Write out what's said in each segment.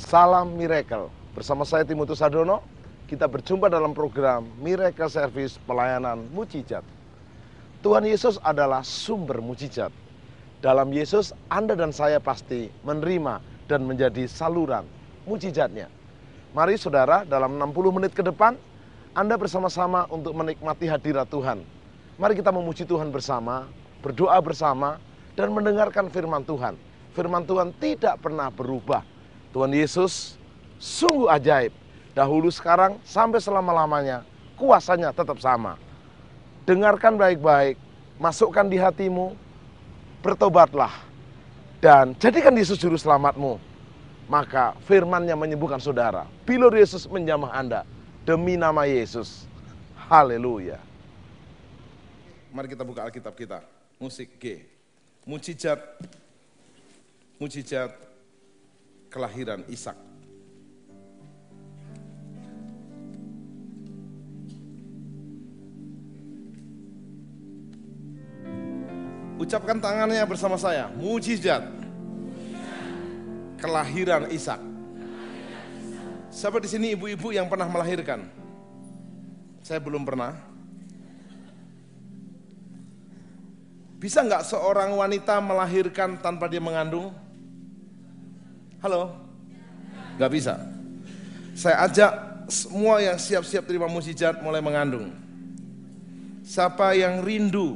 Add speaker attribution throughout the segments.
Speaker 1: Salam Miracle. Bersama saya Timotius Sadono, kita berjumpa dalam program Miracle Service Pelayanan Mujizat. Tuhan Yesus adalah sumber mujizat. Dalam Yesus, Anda dan saya pasti menerima dan menjadi saluran mujizatnya. Mari saudara, dalam 60 menit ke depan, Anda bersama-sama untuk menikmati hadirat Tuhan. Mari kita memuji Tuhan bersama, berdoa bersama, dan mendengarkan firman Tuhan. Firman Tuhan tidak pernah berubah. Tuhan Yesus sungguh ajaib. Dahulu, sekarang, sampai selama-lamanya, kuasanya tetap sama. Dengarkan baik-baik, masukkan di hatimu, bertobatlah, dan jadikan Yesus juru selamatmu. Maka firman-Nya menyembuhkan saudara. Bilur Yesus menjamah Anda demi nama Yesus. Haleluya. Mari kita buka Alkitab kita. Musik G. Mujizat kelahiran Ishak. Ucapkan tangannya bersama saya. Mujizat kelahiran Ishak. Siapa di sini ibu-ibu yang pernah melahirkan? Saya belum pernah. Bisa nggak seorang wanita melahirkan tanpa dia mengandung? Halo? Nggak bisa. Saya ajak semua yang siap-siap terima mujizat mulai mengandung. Siapa yang rindu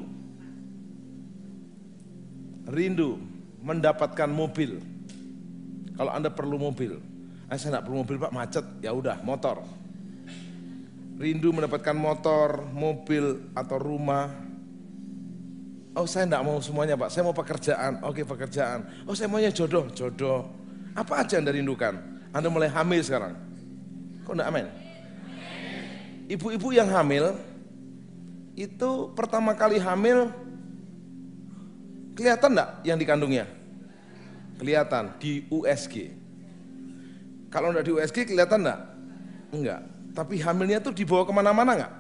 Speaker 1: mendapatkan mobil? Kalau Anda perlu mobil, saya nggak perlu mobil Pak, macet, ya udah motor. Rindu mendapatkan motor, mobil atau rumah. Oh saya nggak mau semuanya Pak, saya mau pekerjaan. Oke pekerjaan. Oh saya maunya jodoh. Apa aja Anda rindukan? Anda mulai hamil sekarang. Kok enggak amin? Ibu-ibu yang hamil, itu pertama kali hamil, kelihatan enggak yang dikandungnya? Kelihatan, di USG. Kalau enggak di USG kelihatan enggak? Enggak. Tapi hamilnya tuh dibawa kemana-mana enggak?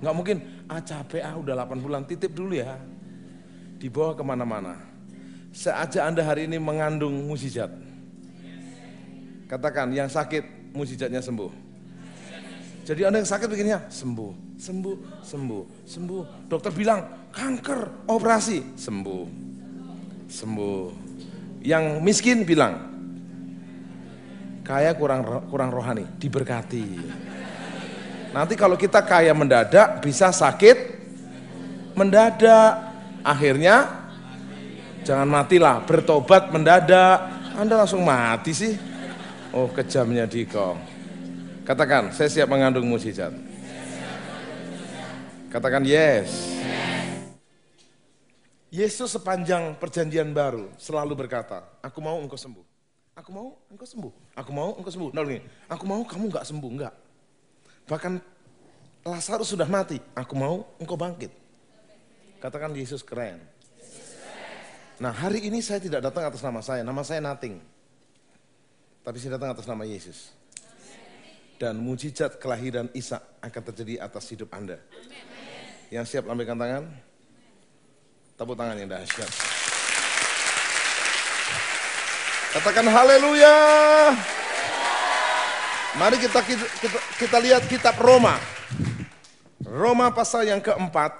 Speaker 1: Enggak mungkin, capek udah 8 bulan, titip dulu ya. Dibawa kemana-mana. Saya ajak Anda hari ini mengandung mujizat. Katakan, yang sakit mujizatnya sembuh. Jadi Anda yang sakit begininya, sembuh. Dokter bilang, kanker, operasi, sembuh. Yang miskin bilang, kaya kurang rohani, diberkati. Nanti kalau kita kaya mendadak, bisa sakit mendadak. Akhirnya, jangan matilah, bertobat mendadak. Anda langsung mati sih. Oh kejamnya Diko. Katakan, saya siap mengandung mujizat. Katakan yes. Yesus sepanjang perjanjian baru selalu berkata, aku mau engkau sembuh. Aku mau engkau sembuh. Aku mau engkau sembuh. Nah, gini, aku mau kamu enggak sembuh, enggak. Bahkan Lazarus sudah mati, aku mau engkau bangkit. Katakan Yesus keren. Nah hari ini saya tidak datang atas nama saya nothing. Tapi saya datang atas nama Yesus. Dan mujizat kelahiran Ishak akan terjadi atas hidup Anda. Yang siap lambaikan tangan? Tepuk tangan yang dahsyat. Katakan haleluya. Mari kita lihat kitab Roma. Roma pasal yang keempat,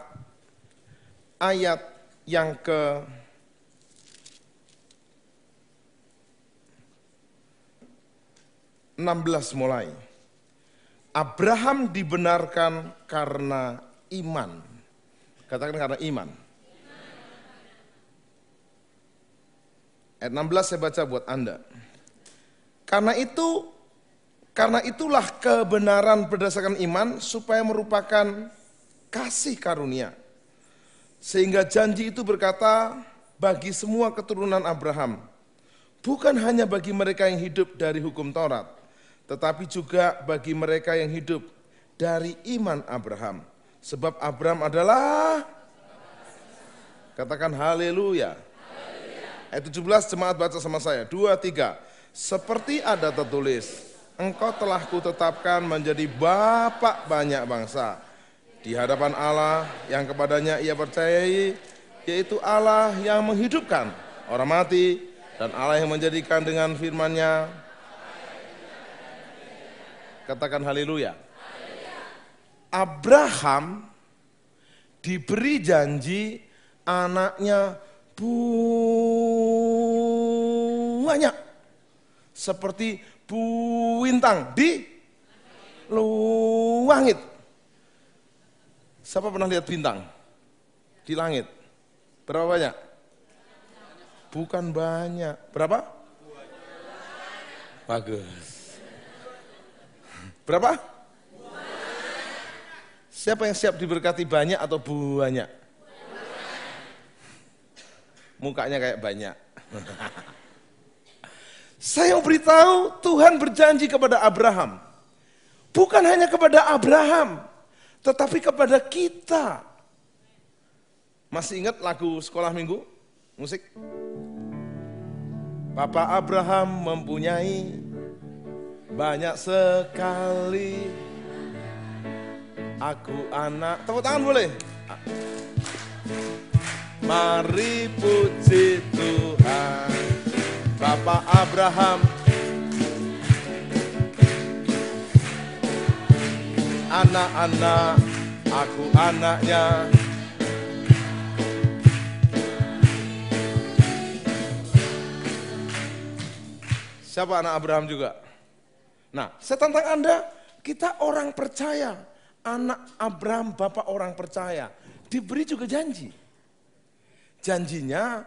Speaker 1: ayat yang ke 16 mulai. Abraham dibenarkan karena iman. Katakan karena iman. Ayat 16 saya baca buat Anda. Karena itulah kebenaran berdasarkan iman supaya merupakan kasih karunia. Sehingga janji itu berkata bagi semua keturunan Abraham. Bukan hanya bagi mereka yang hidup dari hukum Taurat, tetapi juga bagi mereka yang hidup dari iman Abraham. Sebab Abraham adalah, katakan haleluya. Ayat 17 jemaat baca sama saya, 2, 3. Seperti ada tertulis, engkau telah kutetapkan menjadi bapak banyak bangsa. Di hadapan Allah yang kepadanya ia percayai, yaitu Allah yang menghidupkan orang mati, dan Allah yang menjadikan dengan firman-Nya Katakan haleluya. Abraham diberi janji anaknya banyak. Seperti bintang di langit. Siapa pernah lihat bintang di langit? Berapa banyak? Bukan banyak. Berapa? Bagus. Berapa? Siapa yang siap diberkati banyak atau banyak? Mukanya kayak banyak. Saya mau beritahu, Tuhan berjanji kepada Abraham. Bukan hanya kepada Abraham, tetapi kepada kita. Masih ingat lagu sekolah minggu? Musik? Papa Abraham mempunyai banyak sekali. Aku anak. Tepuk tangan boleh? Mari puji Tuhan. Papa Abraham. Anak-anak, aku anaknya. Siapa anak Abraham juga? Nah, saya tantang Anda, kita orang percaya. Anak Abraham, bapak orang percaya. Diberi juga janji. Janjinya,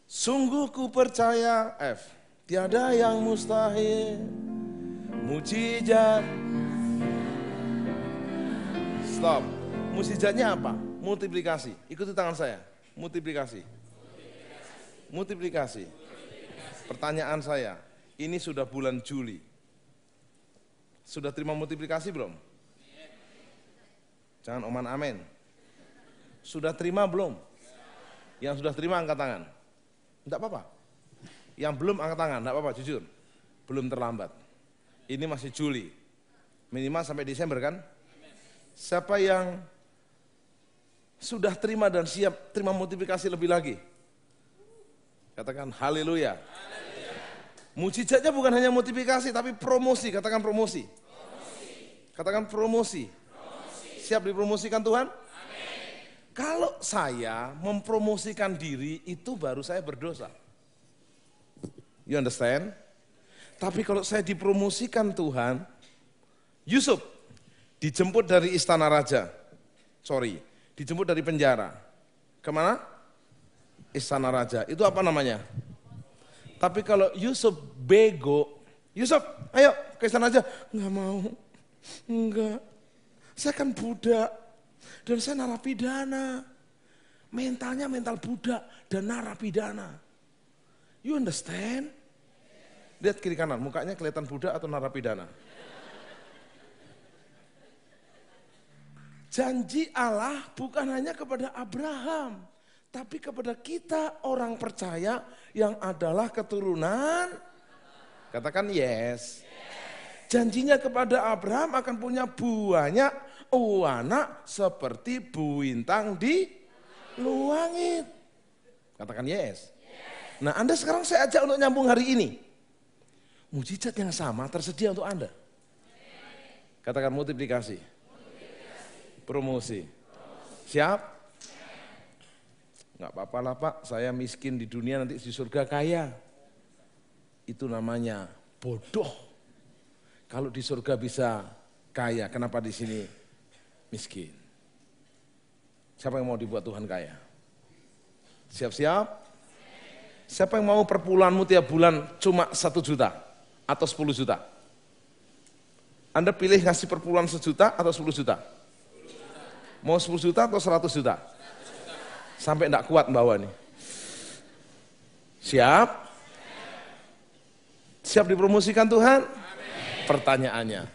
Speaker 1: sungguh ku percaya, tiada yang mustahil. Mujizat. Stop. Mujizatnya apa? Multiplikasi. Ikuti tangan saya. Multiplikasi. Multiplikasi. Pertanyaan saya, ini sudah bulan Juli. Sudah terima multiplikasi belum? Jangan oman amin. Sudah terima belum? Yang sudah terima angkat tangan. Enggak apa-apa. Yang belum angkat tangan, enggak apa-apa, jujur. Belum terlambat. Ini masih Juli. Minimal sampai Desember kan? Siapa yang sudah terima dan siap terima multiplikasi lebih lagi? Katakan haleluya. Mujizatnya bukan hanya multiplikasi tapi promosi, katakan promosi. Katakan promosi. Siap dipromosikan Tuhan? Amin. Kalau saya mempromosikan diri itu baru saya berdosa. You understand? Tapi kalau saya dipromosikan Tuhan, Yusuf dijemput dari istana raja. Dijemput dari penjara. Kemana? Istana raja. Itu apa namanya? Tapi kalau Yusuf bego, Yusuf ayo ke istana raja. Enggak mau, enggak. Saya kan budak dan saya narapidana. Mentalnya mental budak dan narapidana. You understand? Lihat kiri kanan, mukanya kelihatan budak atau narapidana. Janji Allah bukan hanya kepada Abraham, tapi kepada kita orang percaya yang adalah keturunan. Katakan yes. Janjinya kepada Abraham akan punya banyak anak seperti bintang di langit. Katakan yes. Nah Anda sekarang saya ajak untuk nyambung hari ini. Mujizat yang sama tersedia untuk Anda. Katakan multiplikasi. Promosi. Siap? Enggak apa-apa lah Pak, saya miskin di dunia nanti di surga kaya. Itu namanya bodoh. Kalau di surga bisa kaya, kenapa di sini miskin? Siapa yang mau dibuat Tuhan kaya? Siap-siap? Siapa yang mau perpuluhanmu tiap bulan cuma 1 juta atau 10 juta? Anda pilih ngasih perpuluhan 1 juta atau 10 juta? Mau 10 juta atau 100 juta? Sampai enggak kuat bawa nih. Siap? Siap dipromosikan Tuhan? Pertanyaannya,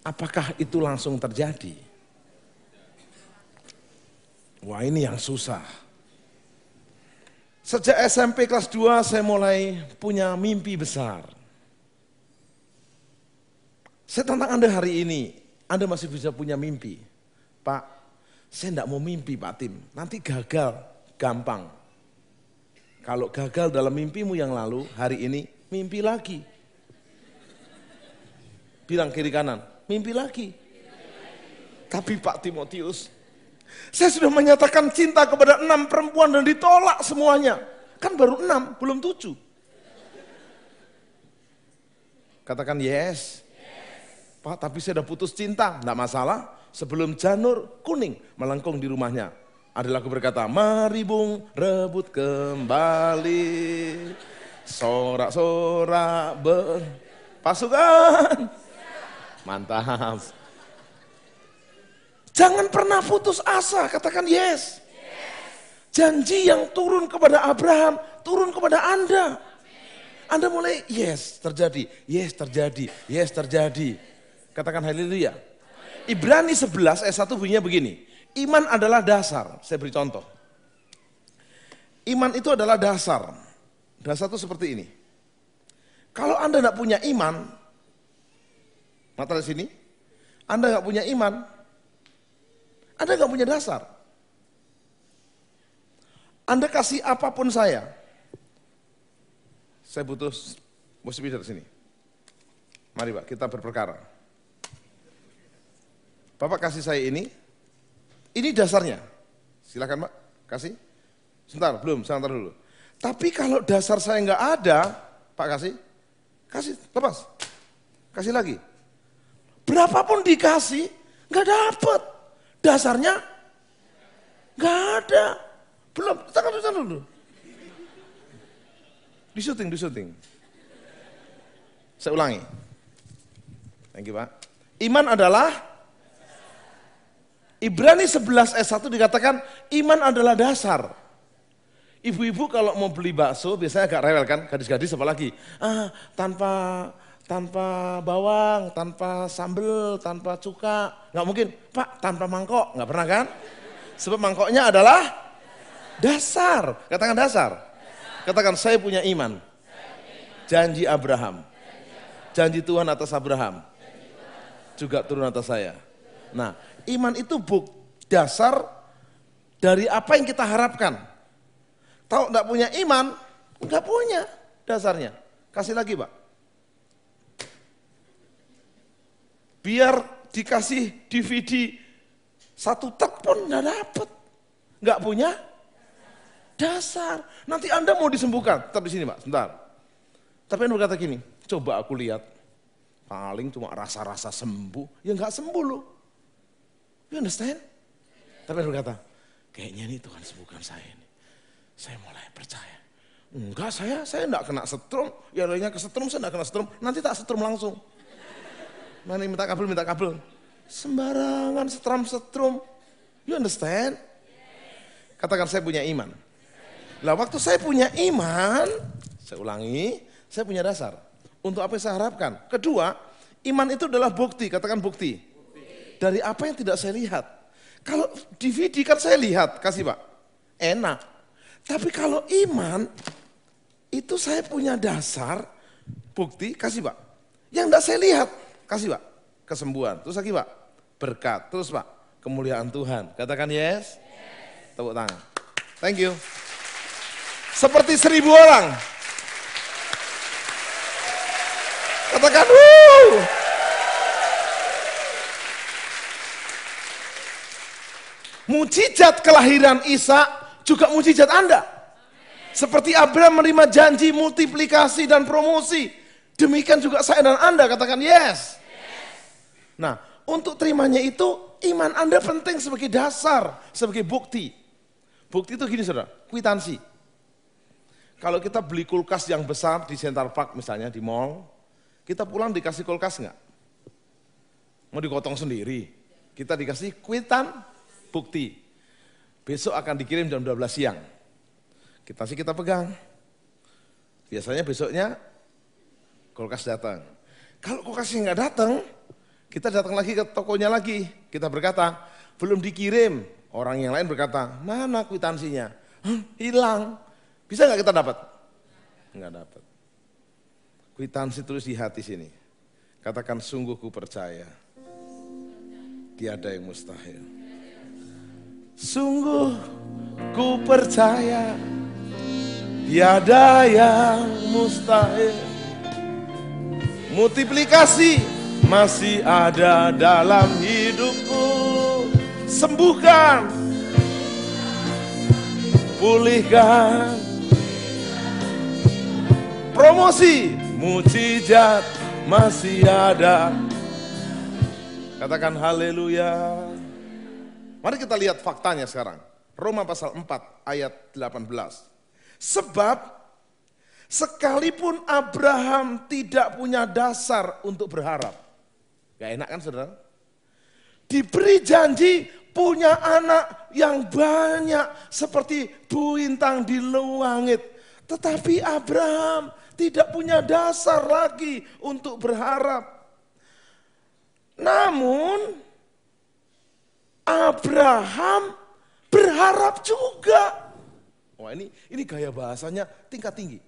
Speaker 1: apakah itu langsung terjadi? Wah ini yang susah. Sejak SMP kelas 2 saya mulai punya mimpi besar. Saya tantang Anda hari ini, Anda masih bisa punya mimpi. Pak, saya enggak mau mimpi Pak Tim, nanti gagal, gampang. Kalau gagal dalam mimpimu yang lalu, hari ini mimpi lagi.
Speaker 2: Bilang kiri kanan, mimpi lagi. Tapi Pak Timotius, saya sudah menyatakan cinta kepada 6 perempuan dan ditolak semuanya. Kan baru 6, belum 7. Katakan yes. Pak, tapi saya udah putus cinta. Enggak masalah, sebelum janur kuning melengkung di rumahnya. Ada lagu berkata, mari bung rebut kembali. Sorak-sorak pasukan. Mantap. Jangan pernah putus asa, katakan yes. Janji yang turun kepada Abraham, turun kepada Anda. Anda mulai yes terjadi, yes terjadi, yes terjadi. Katakan haleluya. Ibrani 11 ayat 1 bunyinya begini. Iman adalah dasar, saya beri contoh. Iman itu adalah dasar. Dasar itu seperti ini. Kalau Anda tidak punya iman, mata di sini, Anda nggak punya iman, Anda nggak punya dasar. Anda kasih apapun saya butuh mesti dari sini. Mari Pak, kita berperkara. Bapak kasih saya ini dasarnya. Silakan Pak, kasih. Sebentar, belum, sebentar dulu. Tapi kalau dasar saya nggak ada, Pak kasih, lepas, kasih lagi. Berapapun dikasih, nggak dapet. Dasarnya nggak ada. Belum, tangan dulu. Di syuting. Saya ulangi. Thank you Pak. Iman adalah, Ibrani 11 ayat 1 dikatakan, iman adalah dasar. Ibu-ibu kalau mau beli bakso biasanya agak rewel kan, gadis-gadis apalagi. Tanpa bawang, tanpa sambal, tanpa cuka. Nggak mungkin, Pak, tanpa mangkok. Nggak pernah kan? Sebab mangkoknya adalah dasar. Katakan dasar. Katakan saya punya iman. Janji Abraham. Janji Tuhan atas Abraham. Juga turun atas saya. Nah, iman itu dasar dari apa yang kita harapkan. Tahu nggak punya iman, nggak punya dasarnya. Kasih lagi Pak. Biar dikasih DVD 1 tek pun nggak dapet, nggak punya dasar. Nanti Anda mau disembuhkan, tetap di sini Pak, sebentar. Tapi Anda berkata gini, coba aku lihat, paling cuma rasa-rasa sembuh, ya nggak sembuh loh. You understand? Tapi Anda berkata, kayaknya nih Tuhan sembuhkan saya ini. Saya mulai percaya. Enggak, saya enggak kena setrum, ya lainnya ke setrum, saya enggak kena setrum, nanti tak setrum langsung. Mana minta kabel. Sembarangan setrum. You understand? Katakan saya punya iman. Lah waktu saya punya iman, saya ulangi, saya punya dasar. Untuk apa yang saya harapkan. Kedua, iman itu adalah bukti, katakan bukti. Dari apa yang tidak saya lihat. Kalau DVD kan saya lihat, kasih Pak. Enak. Tapi kalau iman, itu saya punya dasar, bukti, kasih Pak. Yang tidak saya lihat, kasih Pak. Kesembuhan, terus lagi Pak. Berkat, terus Pak. Kemuliaan Tuhan. Katakan yes. Tepuk tangan. Thank you. Seperti 1000 orang. Katakan wuh. Mujizat kelahiran Isa juga mujizat Anda. Seperti Abraham menerima janji multiplikasi dan promosi. Demikian juga saya dan Anda, katakan yes. Nah, untuk terimanya itu iman Anda penting sebagai dasar, sebagai bukti. Bukti itu gini saudara, kwitansi. Kalau kita beli kulkas yang besar di Central Park misalnya, di mall, kita pulang dikasih kulkas enggak? Mau digotong sendiri, kita dikasih kwitan bukti. Besok akan dikirim jam 12 siang. Kita pegang. Biasanya besoknya kulkas datang. Kalau kulkasnya enggak datang, kita datang lagi ke tokonya lagi. Kita berkata, belum dikirim. Orang yang lain berkata, mana kwitansinya? Hilang. Bisa nggak kita dapat? Nggak dapat. Kwitansi tulis di hati sini. Katakan sungguh ku percaya. Tiada yang mustahil. Sungguh ku percaya. Tiada yang mustahil. Multiplikasi masih ada dalam hidupku. Sembuhkan, pulihkan, promosi, mujizat masih ada. Katakan haleluya. Mari kita lihat faktanya sekarang. Roma pasal 4 ayat 18. Sebab sekalipun Abraham tidak punya dasar untuk berharap. Gak enak kan saudara? Diberi janji punya anak yang banyak seperti bintang di langit. Tetapi Abraham tidak punya dasar lagi untuk berharap. Namun Abraham berharap juga. Wah, ini gaya bahasanya tingkat tinggi.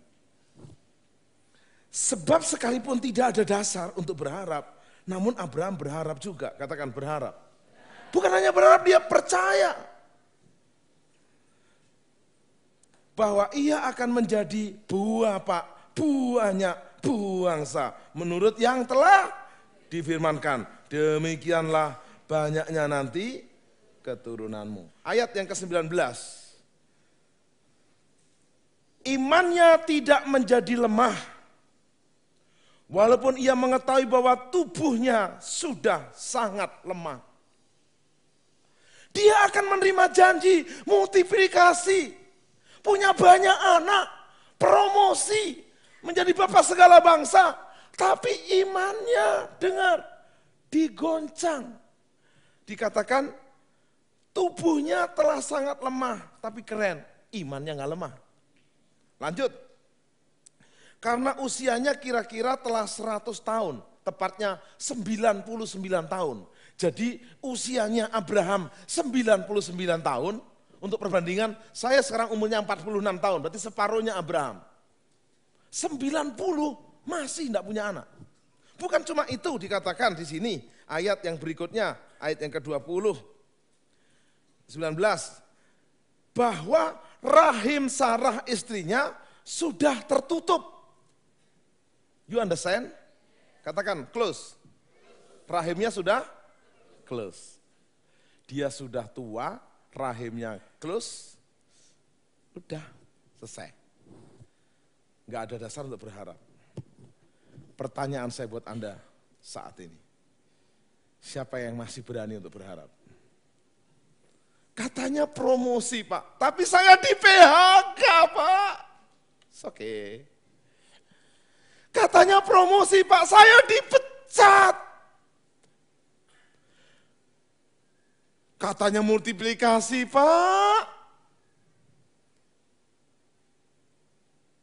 Speaker 2: Sebab sekalipun tidak ada dasar untuk berharap, namun Abraham berharap juga. Katakan berharap. Bukan hanya berharap, dia percaya bahwa ia akan menjadi buahnya bangsa menurut yang telah difirmankan. Demikianlah banyaknya nanti keturunanmu. Ayat yang ke-19. Imannya tidak menjadi lemah, walaupun ia mengetahui bahwa tubuhnya sudah sangat lemah. Dia akan menerima janji, multiplikasi, punya banyak anak, promosi, menjadi bapak segala bangsa. Tapi imannya, dengar, digoncang. Dikatakan tubuhnya telah sangat lemah, tapi keren, imannya nggak lemah. Lanjut. Karena usianya kira-kira telah 100 tahun, tepatnya 99 tahun. Jadi usianya Abraham 99 tahun, untuk perbandingan saya sekarang umurnya 46 tahun, berarti separuhnya Abraham. 90 masih tidak punya anak. Bukan cuma itu dikatakan di sini, ayat yang berikutnya, ayat yang ke-20, 19, bahwa rahim Sarah istrinya sudah tertutup. You understand? Katakan close. Rahimnya sudah close. Dia sudah tua, rahimnya close. Udah selesai. Enggak ada dasar untuk berharap. Pertanyaan saya buat Anda saat ini. Siapa yang masih berani untuk berharap? Katanya promosi Pak, tapi saya di PHK Pak. Oke. Katanya promosi Pak, saya dipecat. Katanya multiplikasi Pak,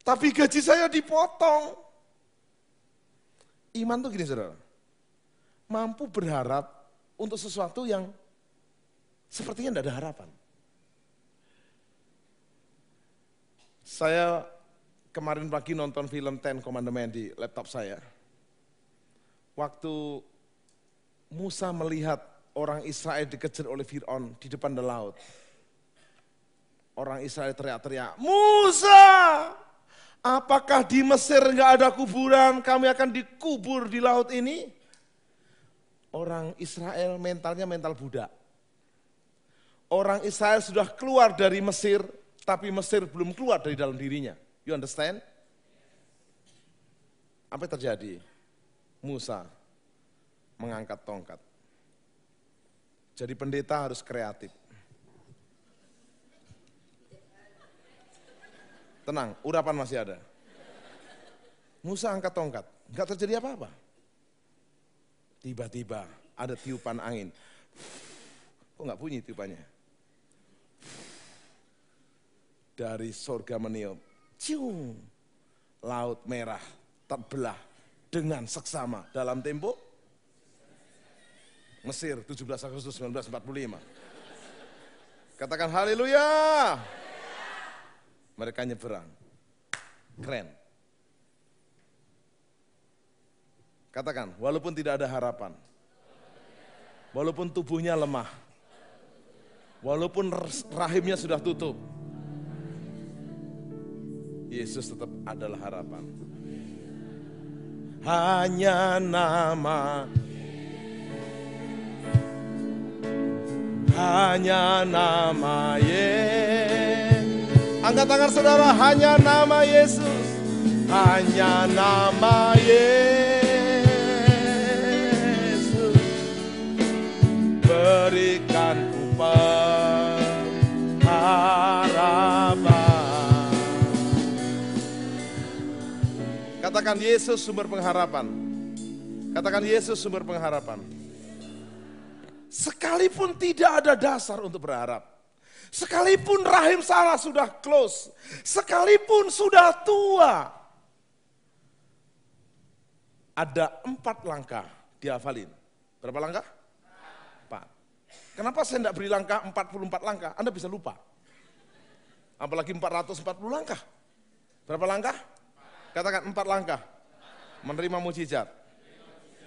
Speaker 2: tapi gaji saya dipotong. Iman tuh gini saudara, mampu berharap untuk sesuatu yang sepertinya tidak ada harapan. Saya kemarin pagi nonton film Ten Commandments di laptop saya. Waktu Musa melihat orang Israel dikejar oleh Fir'aun di depan laut. Orang Israel teriak-teriak, Musa, apakah di Mesir enggak ada kuburan, kami akan dikubur di laut ini? Orang Israel mentalnya mental budak. Orang Israel sudah keluar dari Mesir, tapi Mesir belum keluar dari dalam dirinya. You understand? Apa yang terjadi? Musa mengangkat tongkat. Jadi pendeta harus kreatif. Tenang, urapan masih ada. Musa angkat tongkat, enggak terjadi apa-apa. Tiba-tiba ada tiupan angin. Kok enggak bunyi tiupannya? Dari sorga meniup, cium, laut merah terbelah dengan seksama dalam tempo Mesir 17 Agustus 1945. Katakan haleluya. Mereka nyeberang. Keren. Katakan, walaupun tidak ada harapan, walaupun tubuhnya lemah, walaupun rahimnya sudah tutup, Yesus tetap adalah harapan. Hanya nama hanya nama Yesus. Angkat tangan saudara, hanya nama Yesus. Hanya nama Yesus. Berikanku pengharapan. Katakan Yesus sumber pengharapan. Katakan Yesus sumber pengharapan. Sekalipun tidak ada dasar untuk berharap, sekalipun rahim Sarah sudah close, sekalipun sudah tua, ada 4 langkah dihafalin. Berapa langkah? 4. Kenapa saya tidak beri langkah 44 langkah? Anda bisa lupa. Apalagi 440 langkah. Berapa langkah? Katakan 4 langkah. Menerima mukjizat.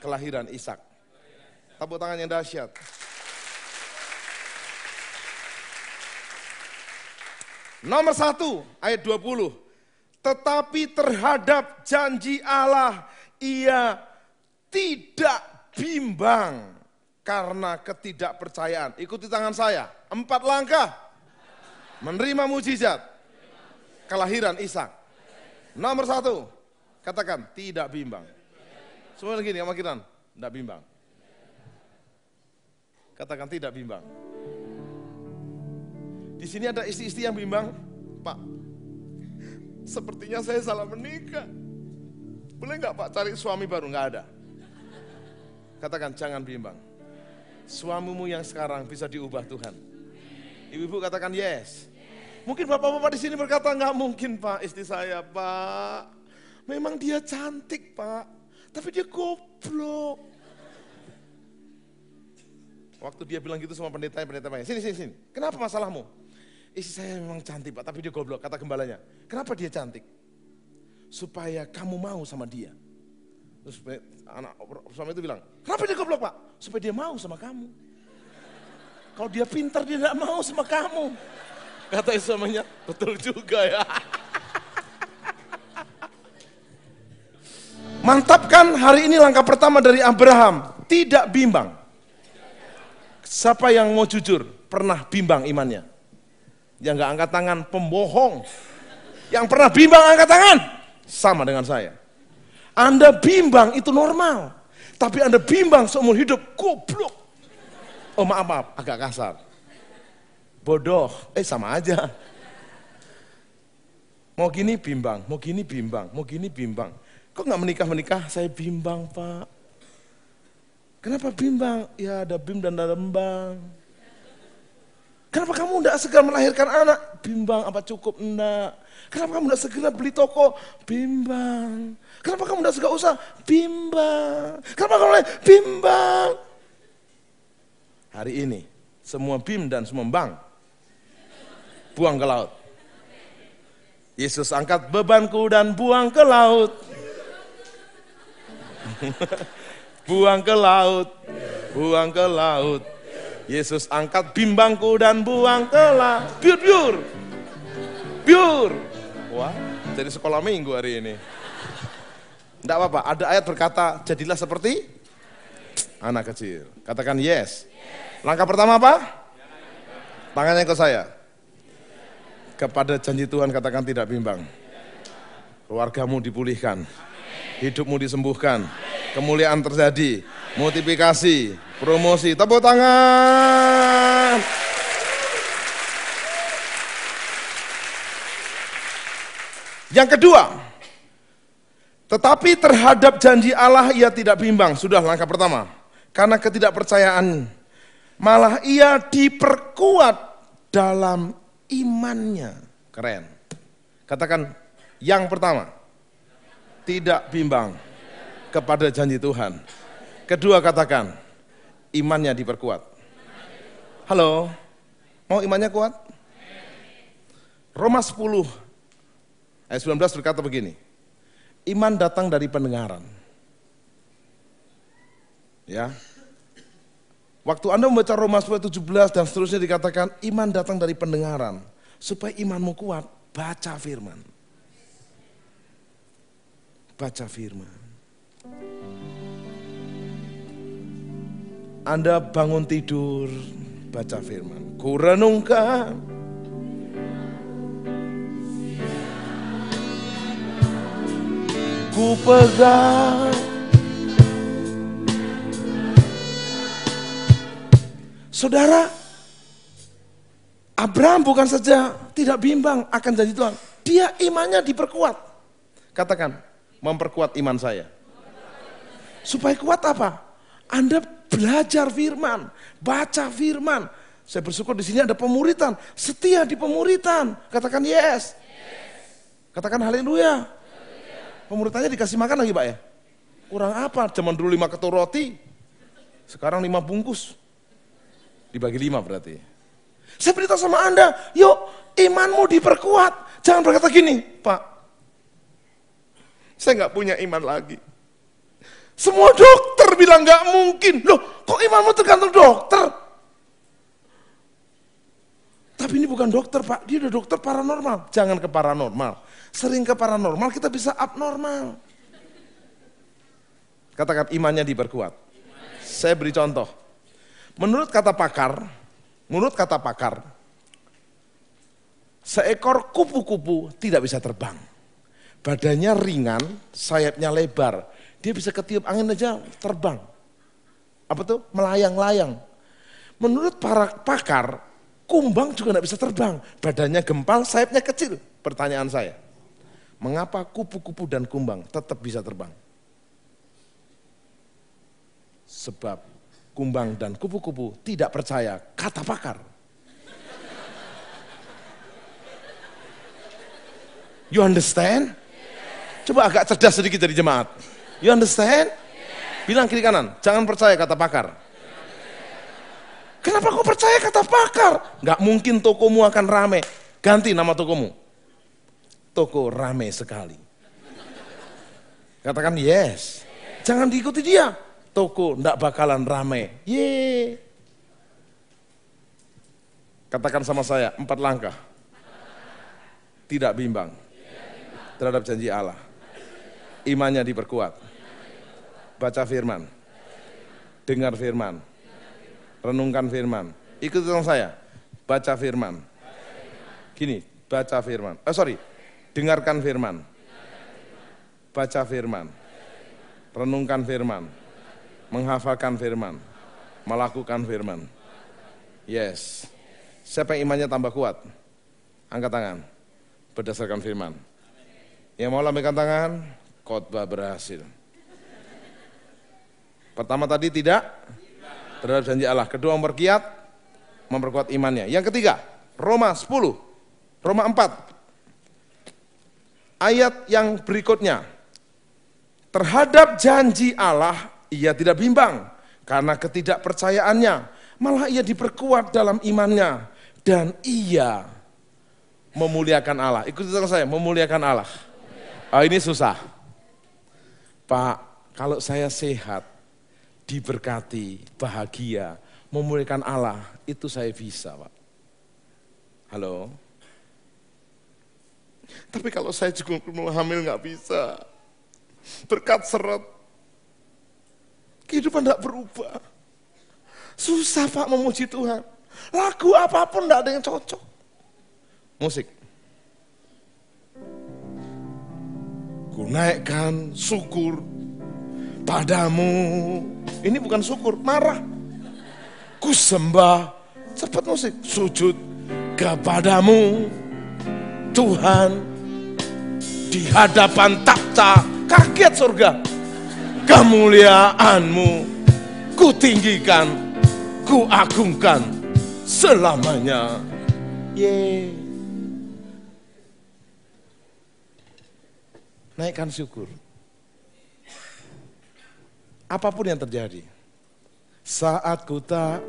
Speaker 2: Kelahiran Ishak. Tepuk tangan yang dahsyat. Nomor 1, ayat 20. Tetapi terhadap janji Allah, ia tidak bimbang karena ketidakpercayaan. Ikuti tangan saya. 4 langkah. Menerima mukjizat. Kelahiran Ishak. Nomor 1. Katakan, tidak bimbang. Semua gini, sama kita. Tidak bimbang. Katakan tidak bimbang. Di sini ada istri-istri yang bimbang. Pak, sepertinya saya salah menikah. Boleh nggak Pak cari suami baru? Nggak ada. Katakan jangan bimbang. Suamimu yang sekarang bisa diubah Tuhan. Ibu-ibu katakan yes. Mungkin bapak-bapak di sini berkata nggak mungkin Pak istri saya Pak. Memang dia cantik Pak, tapi dia goblok. Waktu dia bilang gitu sama pendeta-pendeta, sini. Kenapa masalahmu? Istri saya memang cantik Pak, tapi dia goblok. Kata gembalanya, kenapa dia cantik? Supaya kamu mau sama dia. Terus anak suami itu bilang, kenapa dia goblok Pak? Supaya dia mau sama kamu. Kalau dia pintar dia tidak mau sama kamu. Kata suaminya, betul juga ya. Mantapkan hari ini langkah pertama dari Abraham, tidak bimbang. Siapa yang mau jujur pernah bimbang imannya? Yang gak angkat tangan pembohong. Yang pernah bimbang angkat tangan. Sama dengan saya. Anda bimbang itu normal. Tapi Anda bimbang seumur hidup, goblok. Oh maaf, agak kasar. Bodoh, sama aja. Mau gini bimbang, mau gini bimbang, mau gini bimbang. Kok gak menikah-menikah? Saya bimbang Pak. Kenapa bimbang? Ya ada bim dan ada rembang. Kenapa kamu tidak segera melahirkan anak? Bimbang, apa cukup? Enggak. Kenapa kamu tidak segera beli toko? Bimbang. Kenapa kamu tidak segera usaha? Bimbang. Kenapa kamu bimbang? Hari ini, semua bim dan semua bang, buang ke laut. Yesus angkat bebanku dan buang ke laut. Buang ke laut, buang ke laut. Yesus angkat bimbangku dan buang ke laut. Biur. Wah, jadi sekolah minggu hari ini. Tidak apa-apa, ada ayat berkata, jadilah seperti anak kecil. Katakan yes. Langkah pertama apa? Tangannya ke saya. Kepada janji Tuhan katakan tidak bimbang. Keluargamu dipulihkan. Hidupmu disembuhkan, kemuliaan terjadi, multiplikasi, promosi, tepuk tangan. Yang kedua, tetapi terhadap janji Allah ia tidak bimbang. Sudah langkah pertama, karena ketidakpercayaan, malah ia diperkuat dalam imannya. Keren. Katakan yang pertama. Tidak bimbang kepada janji Tuhan. Kedua katakan, imannya diperkuat. Halo, mau imannya kuat? Roma 10 ayat 19 berkata begini, iman datang dari pendengaran. Ya. Waktu Anda membaca Roma 10:17 dan seterusnya dikatakan, iman datang dari pendengaran. Supaya imanmu kuat, baca firman. Baca firman. Anda bangun tidur, Baca firman. Ku renungkan. Ku pegang. Saudara, Abraham bukan saja tidak bimbang akan janji Tuhan, dia imannya diperkuat. Katakan, memperkuat iman saya. Supaya kuat apa? Anda belajar firman, baca firman. Saya bersyukur di sini ada pemuritan, setia di pemuritan. Katakan yes. Katakan haleluya. Pemuritannya dikasih makan lagi Pak ya? Kurang apa? Zaman dulu 5 ketur roti, sekarang 5 bungkus. Dibagi 5 berarti. Saya beritahu sama Anda, yuk imanmu diperkuat. Jangan berkata gini, Pak, saya nggak punya iman lagi. Semua dokter bilang nggak mungkin. Loh, kok imanmu tergantung dokter? Tapi ini bukan dokter Pak, dia udah dokter paranormal. Jangan ke paranormal. Sering ke paranormal kita bisa abnormal. Katakan imannya diperkuat. Saya beri contoh. Menurut kata pakar, seekor kupu-kupu tidak bisa terbang. Badannya ringan, sayapnya lebar. Dia bisa ketiup angin aja terbang. Apa tuh? Melayang-layang. Menurut para pakar, kumbang juga tidak bisa terbang. Badannya gempal, sayapnya kecil. Pertanyaan saya, mengapa kupu-kupu dan kumbang tetap bisa terbang? Sebab kumbang dan kupu-kupu tidak percaya kata pakar. You understand? Coba agak cerdas sedikit dari jemaat. You understand? Bilang kiri kanan, jangan percaya kata pakar. Kenapa kau percaya kata pakar? Gak mungkin tokomu akan rame. Ganti nama tokomu. Toko rame sekali. Katakan yes. Jangan diikuti dia. Toko ndak bakalan rame. Ye. Katakan sama saya, 4 langkah. Tidak bimbang terhadap janji Allah. Imannya diperkuat. Baca firman. Dengar firman. Renungkan firman. Ikuti sama saya. Baca firman. Gini, baca firman. Dengarkan firman. Baca firman. Renungkan firman. Menghafalkan firman, melakukan firman. Yes. Siapa yang imannya tambah kuat? Angkat tangan. Berdasarkan firman. Yang mau lambaikan tangan, khotbah berhasil. Pertama tadi tidak terhadap janji Allah. Kedua memperkiat, memperkuat imannya. Yang ketiga, Roma 10, Roma 4. Ayat yang berikutnya. Terhadap janji Allah, ia tidak bimbang karena ketidakpercayaannya, malah ia diperkuat dalam imannya dan ia memuliakan Allah. Ikuti saya, memuliakan Allah. Ini susah. Pak, kalau saya sehat, diberkati, bahagia, memuliakan Allah, itu saya bisa, Pak. Halo? Tapi kalau saya juga hamil nggak bisa. Berkat seret. Kehidupan tidak berubah. Susah Pak memuji Tuhan. Lagu apapun tidak ada yang cocok. Musik. Ku naikkan syukur padamu. Ini bukan syukur, marah. Ku sembah, cepat musik. Sujud kepadamu Tuhan. Di hadapan takhta, kaget surga. Kemuliaanmu ku tinggikan, ku agungkan selamanya. Ye. Naikkan syukur. Apapun yang terjadi. Saat ku tak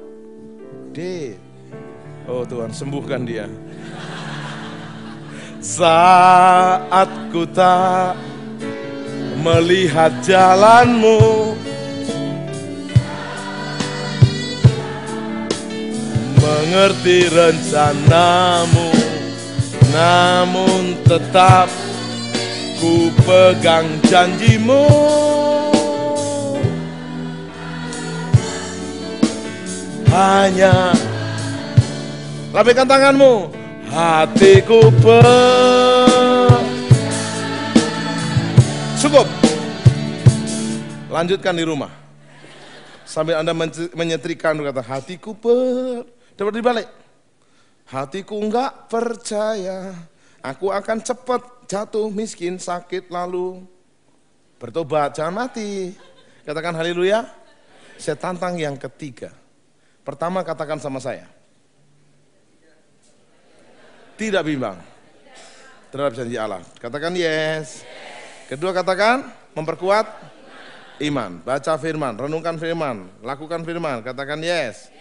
Speaker 2: oh Tuhan, sembuhkan dia. Saat ku tak melihat jalanmu, mengerti rencanamu, namun tetap ku pegang janjimu. Hanya Lambaikan tanganmu. Hatiku Cukup. Lanjutkan di rumah. Sambil Anda menyetrika, kata hatiku dapat dibalik. Hatiku enggak percaya, aku akan cepat jatuh miskin, sakit, lalu bertobat, jangan mati. Katakan haleluya. Saya tantang yang ketiga. Pertama katakan sama saya. Tidak bimbang terhadap janji Allah. Katakan yes. Kedua katakan memperkuat iman. Baca firman, renungkan firman, lakukan firman. Katakan yes.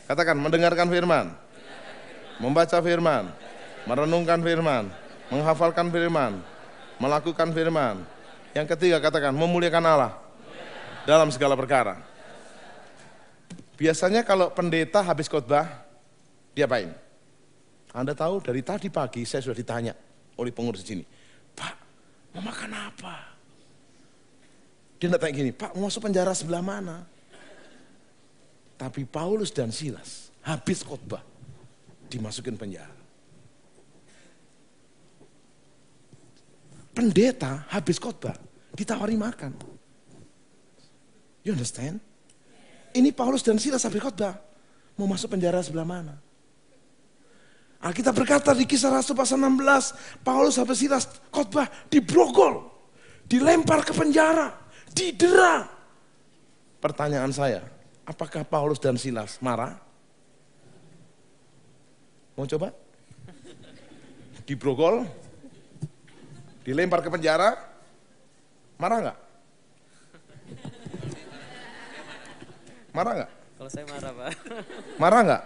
Speaker 2: Katakan mendengarkan firman, membaca firman, merenungkan firman, menghafalkan firman, melakukan firman. Yang ketiga katakan memuliakan Allah dalam segala perkara. Biasanya kalau pendeta habis khotbah, diapain? Anda tahu dari tadi pagi saya sudah ditanya oleh pengurus sini, Pak, mau makan apa? Dia tidak tanya gini, Pak mau masuk penjara sebelah mana? Tapi Paulus dan Silas habis khotbah dimasukin penjara. Pendeta habis khotbah ditawari makan. You understand? Ini Paulus dan Silas habis khotbah mau masuk penjara sebelah mana? Alkitab berkata di Kisah Rasul pasal 16, Paulus habis Silas khotbah dibrogol, dilempar ke penjara, didera. Pertanyaan saya, apakah Paulus dan Silas marah? Mau coba? Dibrogol, dilempar ke penjara, marah nggak? Marah nggak?
Speaker 3: Kalau saya marah, Pak.
Speaker 2: Marah nggak?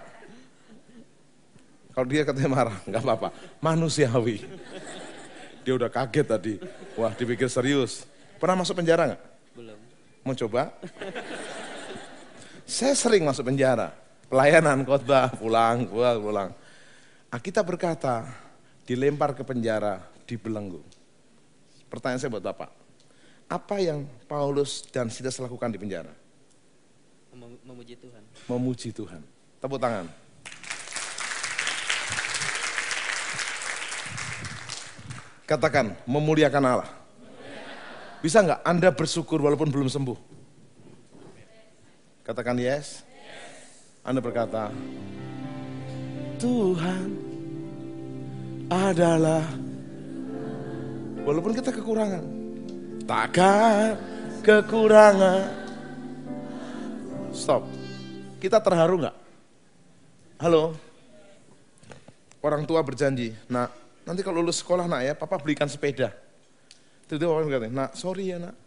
Speaker 2: Kalau dia katanya marah, nggak apa-apa, manusiawi. Dia udah kaget tadi, wah dipikir serius. Pernah masuk penjara nggak?
Speaker 3: Belum.
Speaker 2: Mau coba? Saya sering masuk penjara, pelayanan khotbah, pulang. Alkitab berkata, dilempar ke penjara, dibelenggu. Pertanyaan saya buat Bapak, apa yang Paulus dan Silas lakukan di penjara?
Speaker 3: Memuji Tuhan.
Speaker 2: Memuji Tuhan. Tepuk tangan. Katakan, memuliakan Allah. Bisa nggak Anda bersyukur walaupun belum sembuh? Katakan yes. Anda berkata, Tuhan adalah, walaupun kita kekurangan, takkan kekurangan. Stop. Kita terharu nggak? Halo? Orang tua berjanji, nak, nanti kalau lulus sekolah nak ya, papa belikan sepeda. Tiba-tiba papa berkata, nak sorry ya nak,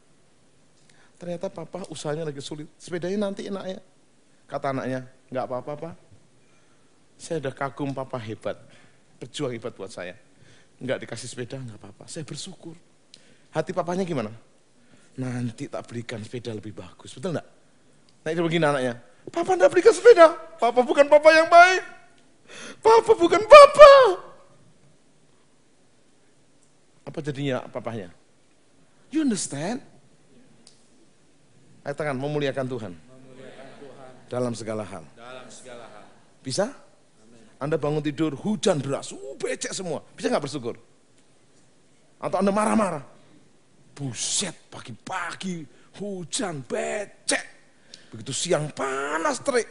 Speaker 2: ternyata papa usahanya lagi sulit, sepedanya nanti nak ya. Kata anaknya, nggak apa-apa pak, saya udah kagum papa hebat, berjuang hebat buat saya. Nggak dikasih sepeda, nggak apa-apa, saya bersyukur. Hati papanya gimana? Nanti tak belikan sepeda lebih bagus, betul nggak? Nah itu begini anaknya, papa nggak belikan sepeda, papa bukan papa yang baik, papa bukan papa. Apa jadinya papahnya? You understand? Ayo tangan, memuliakan Tuhan. Dalam segala hal. Bisa? Anda bangun tidur, hujan deras, becek semua. Bisa nggak bersyukur? Atau Anda marah-marah? Buset, pagi-pagi, hujan, becek. Begitu siang panas, terik.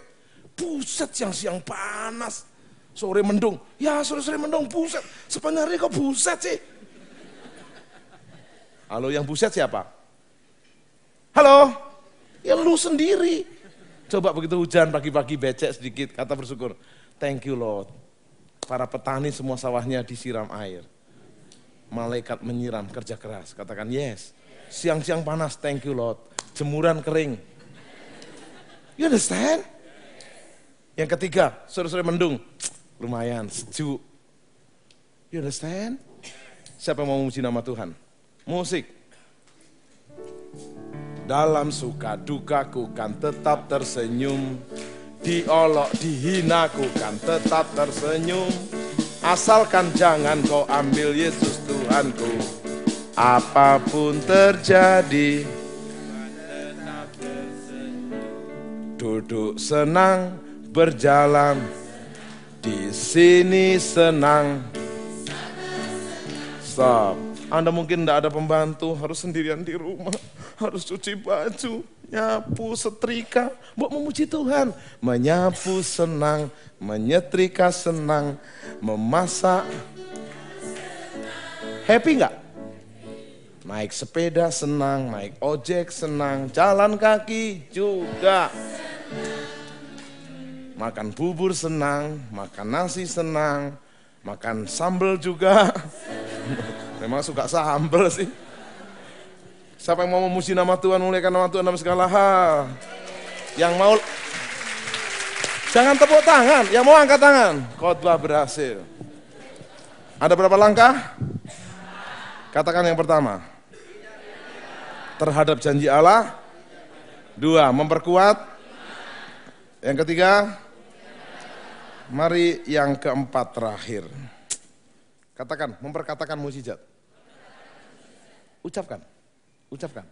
Speaker 2: Buset, siang-siang panas. Sore mendung. Ya, sore-sore mendung, buset. Sepanjang hari kok buset sih? Halo, yang buset siapa? Halo? Ya lu sendiri. Coba begitu hujan pagi-pagi becek sedikit, kata bersyukur. Thank you Lord. Para petani semua sawahnya disiram air. Malaikat menyiram kerja keras. Katakan yes. Siang-siang panas, thank you Lord. Jemuran kering. You understand? Yang ketiga, sore-sore mendung. Lumayan, sejuk. You understand? Siapa yang mau memuji nama Tuhan? Musik. Dalam suka dukaku kan tetap tersenyum, diolok dihinaku kan tetap tersenyum. Asalkan jangan kau ambil Yesus Tuhanku, apapun terjadi. Duduk senang berjalan, Di sini senang. Stop. Anda mungkin tidak ada pembantu, harus sendirian di rumah, harus cuci baju, nyapu, setrika, buat memuji Tuhan. Menyapu senang, menyetrika senang, memasak. Happy nggak? Naik sepeda senang, naik ojek senang, jalan kaki juga. Makan bubur senang, makan nasi senang, makan sambal juga. Memang suka sambal sih. Siapa yang mau memuji nama Tuhan, memuliakan nama Tuhan dalam segala hal? Yang mau, jangan tepuk tangan, yang mau angkat tangan. Khotbah berhasil. Ada berapa langkah? Katakan yang pertama. Terhadap janji Allah. 2, memperkuat. Yang ketiga, mari yang keempat terakhir. Katakan, memperkatakan mukjizat. Ucapkan, ucapkan.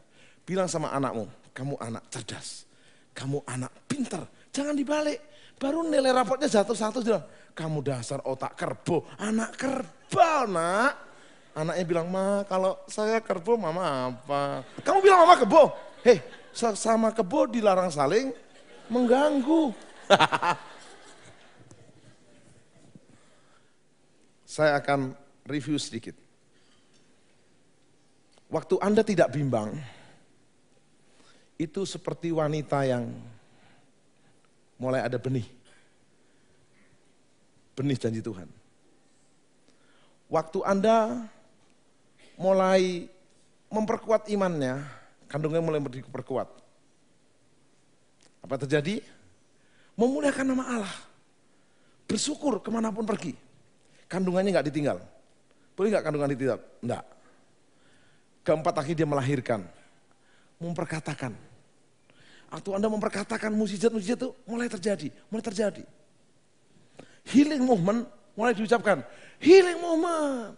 Speaker 2: Bilang sama anakmu, kamu anak cerdas, kamu anak pintar. Jangan dibalik, baru nilai rapotnya jatuh satu, kamu dasar otak kerbau, anak kerbau nak. Anaknya bilang, ma kalau saya kerbau mama apa? Kamu bilang mama kerbau, hei sama kerbau dilarang saling mengganggu. Saya akan review sedikit. Waktu Anda tidak bimbang, itu seperti wanita yang mulai ada benih. Benih janji Tuhan. Waktu Anda mulai memperkuat imannya, kandungnya mulai diperkuat. Apa terjadi? Memuliakan nama Allah. Bersyukur kemanapun pergi. Kandungannya nggak ditinggal. Boleh nggak kandungan ditinggal? Enggak. Keempat lagi dia melahirkan. Memperkatakan. Waktu Anda memperkatakan mukjizat-mukjizat itu mulai terjadi. Mulai terjadi. Healing movement mulai diucapkan. Healing movement.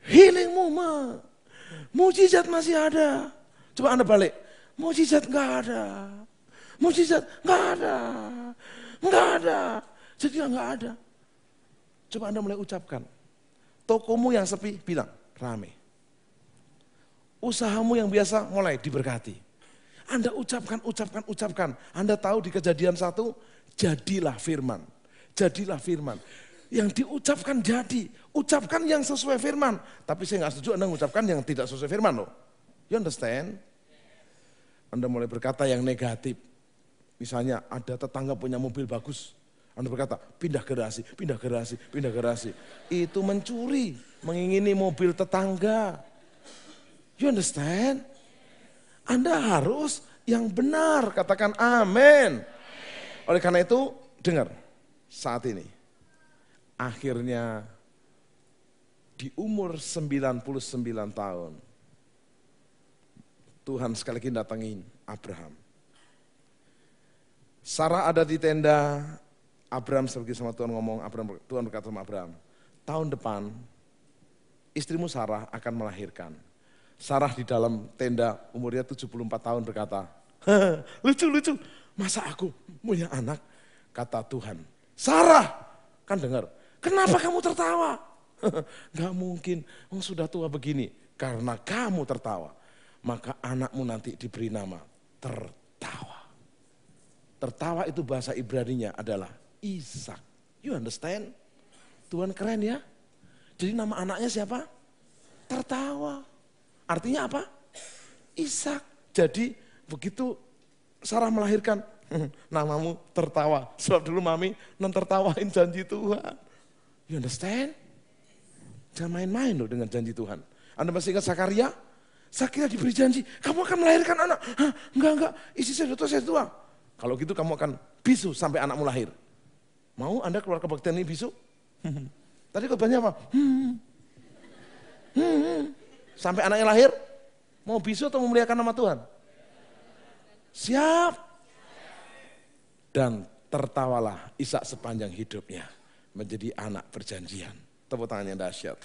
Speaker 2: Healing movement. Mukjizat masih ada. Coba Anda balik. Mukjizat nggak ada. Mukjizat nggak ada. Nggak ada. Jadi nggak ada. Coba Anda mulai ucapkan. Tokomu yang sepi bilang rame. Usahamu yang biasa mulai diberkati. Anda ucapkan. Anda tahu di Kejadian 1, jadilah firman. Jadilah firman. Yang diucapkan jadi. Ucapkan yang sesuai firman. Tapi saya nggak setuju Anda mengucapkan yang tidak sesuai firman loh. You understand? Anda mulai berkata yang negatif. Misalnya ada tetangga punya mobil bagus. Anda berkata, pindah garasi. Itu mencuri, mengingini mobil tetangga. You understand? Anda harus yang benar, katakan amin. Oleh karena itu, dengar, saat ini, akhirnya di umur 99 tahun, Tuhan sekali lagi datangin Abraham. Sarah ada di tenda, Abraham pergi sama Tuhan ngomong, Tuhan berkata sama Abraham, tahun depan istrimu Sarah akan melahirkan. Sarah di dalam tenda umurnya 74 tahun berkata, lucu, masa aku punya anak? Kata Tuhan, Sarah, kan dengar, kenapa kamu tertawa? Gak mungkin, sudah tua begini. Karena kamu tertawa, maka anakmu nanti diberi nama tertawa. Tertawa itu bahasa Ibraninya adalah Ishak. You understand? Tuhan keren ya. Jadi nama anaknya siapa? Tertawa. Artinya apa? Ishak. Jadi begitu Sarah melahirkan, namamu tertawa. Sebab dulu mami tertawain janji Tuhan. You understand? Jangan main-main loh dengan janji Tuhan. Anda masih ingat Zakaria? Zakaria diberi janji, kamu akan melahirkan anak. Hah, enggak, istri saya sudah tua. Kalau gitu kamu akan bisu sampai anakmu lahir. Mau Anda keluar kebaktian ini bisu? Tadi khotbahnya apa? Sampai anaknya lahir, mau bisu atau memuliakan nama Tuhan? Siap. Dan tertawalah Ishak sepanjang hidupnya menjadi anak perjanjian. Tepuk tangan yang dahsyat.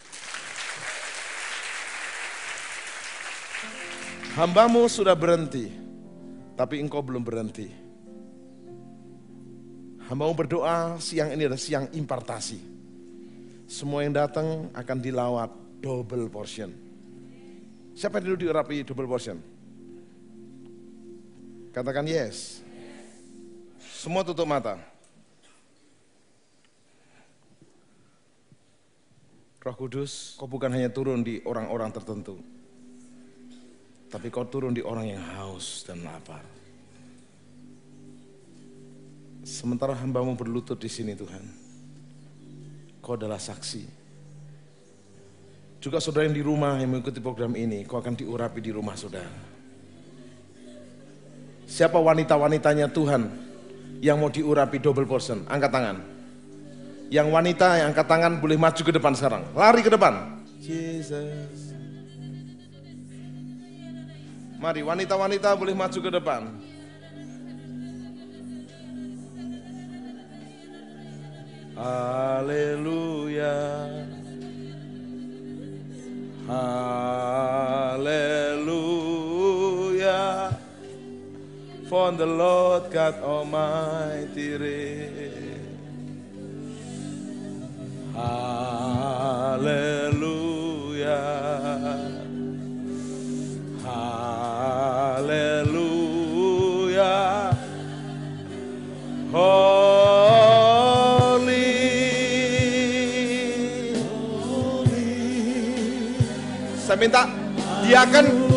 Speaker 2: Hambamu sudah berhenti, tapi engkau belum berhenti. Hamba mau berdoa siang ini adalah siang impartasi. Semua yang datang akan dilawat double portion. Siapa yang dulu diurapi double portion? Katakan yes. Semua tutup mata. Roh Kudus, kau bukan hanya turun di orang-orang tertentu, tapi kau turun di orang yang haus dan lapar. Sementara hambamu berlutut di sini Tuhan, kau adalah saksi. Juga saudara yang di rumah yang mengikuti program ini, kau akan diurapi di rumah saudara. Siapa wanita-wanitanya Tuhan yang mau diurapi double portion? Angkat tangan. Yang wanita yang angkat tangan boleh maju ke depan sekarang. Lari ke depan. Jesus. Mari wanita-wanita boleh maju ke depan. Haleluya. Haleluya. For the Lord God Almighty reigns. Haleluya. Haleluya. Holy. Saya minta diaken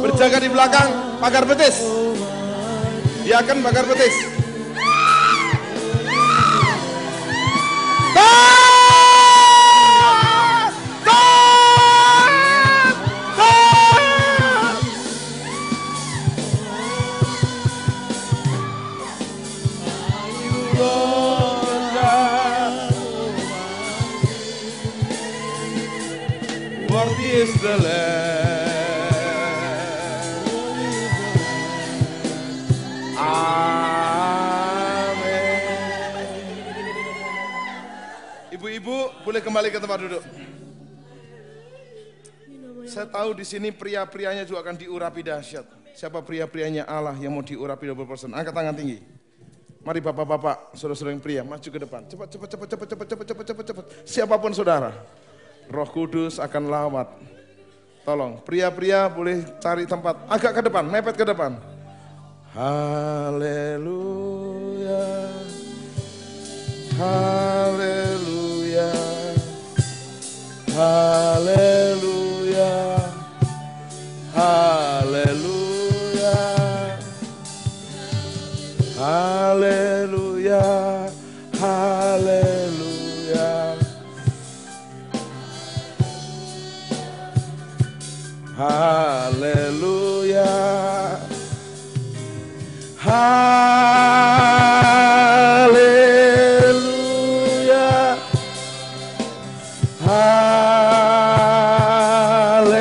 Speaker 2: berjaga di belakang pagar betis. Diaken pagar betis. Is the Lamb. Amin. Ibu-ibu boleh kembali ke tempat duduk. Saya tahu di sini pria-prianya juga akan diurapi dahsyat. Siapa pria-prianya Allah yang mau diurapi double portion? Angkat tangan tinggi. Mari bapak-bapak, saudara-saudara yang pria, maju ke depan. Cepat. Siapapun saudara. Roh Kudus akan lawat. Tolong, pria-pria boleh cari tempat agak ke depan, mepet ke depan. Haleluya. Haleluya. Haleluya. Haleluya. Haleluya. Haleluya. Haleluya. Haleluya. Haleluya.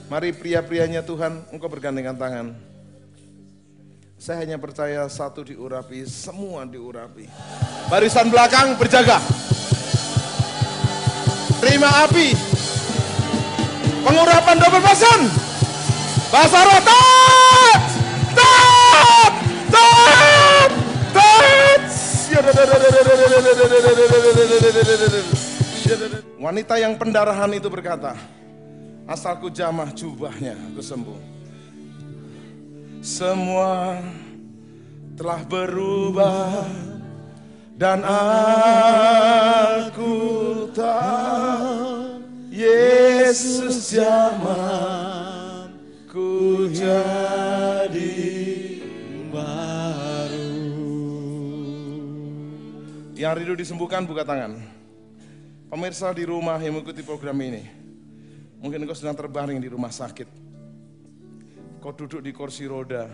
Speaker 2: Mari pria-prianya Tuhan, engkau bergandengan tangan. Saya hanya percaya satu diurapi, semua diurapi. Barisan belakang berjaga. Terima api. Pengurapan double portion. Bahasa roh, tat! Tat! Tat! Tat! Wanita yang pendarahan itu berkata, asalku jamah jubahnya, aku sembuh. Semua telah berubah dan aku tahu Yesus jamah ku jadi baru. Yang rindu disembuhkan buka tangan. Pemirsa di rumah yang mengikuti program ini, mungkin engkau sedang terbaring di rumah sakit. Kau duduk di kursi roda.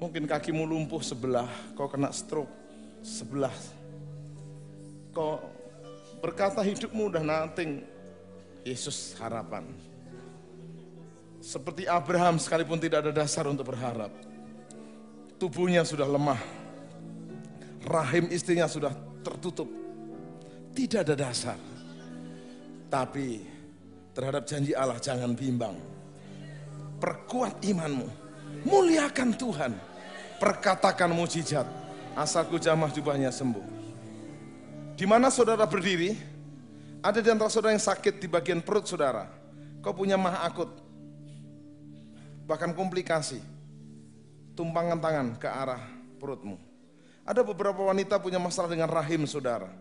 Speaker 2: Mungkin kakimu lumpuh sebelah, kau kena stroke sebelah. Kau berkata hidupmu udah nothing. Yesus harapan. Seperti Abraham sekalipun tidak ada dasar untuk berharap. Tubuhnya sudah lemah. rahim istrinya sudah tertutup. Tidak ada dasar. Tapi terhadap janji Allah jangan bimbang. Perkuat imanmu. Muliakan Tuhan. Perkatakan mujizat. Asalku jamah jubahnya sembuh. Di mana saudara berdiri, ada di antara saudara yang sakit di bagian perut saudara. Kau punya mah akut. Bahkan komplikasi. Tumpangan tangan ke arah perutmu. Ada beberapa wanita punya masalah dengan rahim saudara.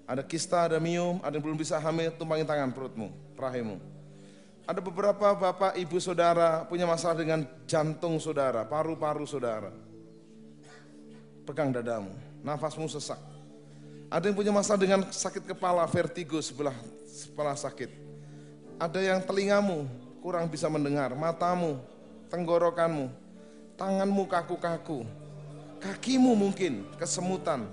Speaker 2: Ada kista, ada miom, ada yang belum bisa hamil, tumpangin tangan perutmu, rahimmu. Ada beberapa bapak, ibu saudara punya masalah dengan jantung saudara, paru-paru saudara. Pegang dadamu, nafasmu sesak. Ada yang punya masalah dengan sakit kepala, vertigo, sebelah sakit. Ada yang telingamu kurang bisa mendengar, matamu, tenggorokanmu, tanganmu kaku-kaku, kakimu mungkin kesemutan,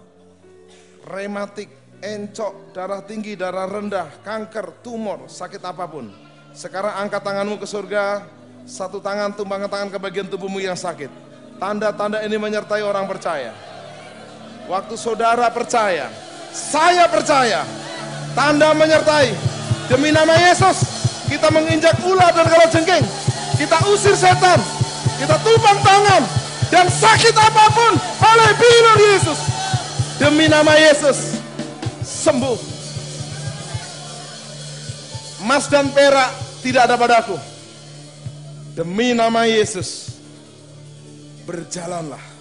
Speaker 2: rematik, encok, darah tinggi, darah rendah, kanker, tumor, sakit apapun. Sekarang angkat tanganmu ke surga, satu tangan tumpangkan tangan ke bagian tubuhmu yang sakit. Tanda-tanda ini menyertai orang percaya. Waktu saudara percaya, saya percaya, tanda menyertai. Demi nama Yesus, kita menginjak ular dan kalajengking. Kita usir setan, kita tumpang tangan, dan sakit apapun oleh bilang Yesus. Demi nama Yesus, sembuh. Emas dan perak tidak ada padaku. Demi nama Yesus, berjalanlah.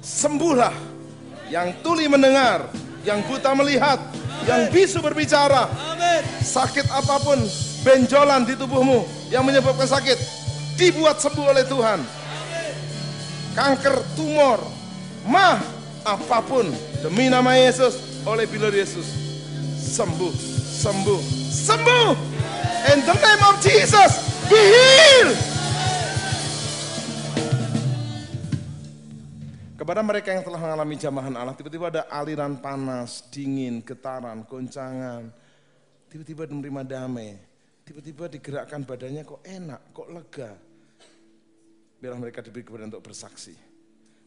Speaker 2: Sembuhlah. Yang tuli mendengar, yang buta melihat, yang bisu berbicara. Sakit apapun, benjolan di tubuhmu yang menyebabkan sakit, dibuat sembuh oleh Tuhan. Kanker, tumor, mah, apapun, demi nama Yesus, oleh bila Yesus, sembuh, sembuh, sembuh. In the name of Jesus, be healed. Kepada mereka yang telah mengalami jamahan Allah, tiba-tiba ada aliran panas, dingin, getaran, goncangan. Tiba-tiba menerima damai. Tiba-tiba digerakkan badannya, kok enak, kok lega. Biarlah mereka diberi keberanian untuk bersaksi.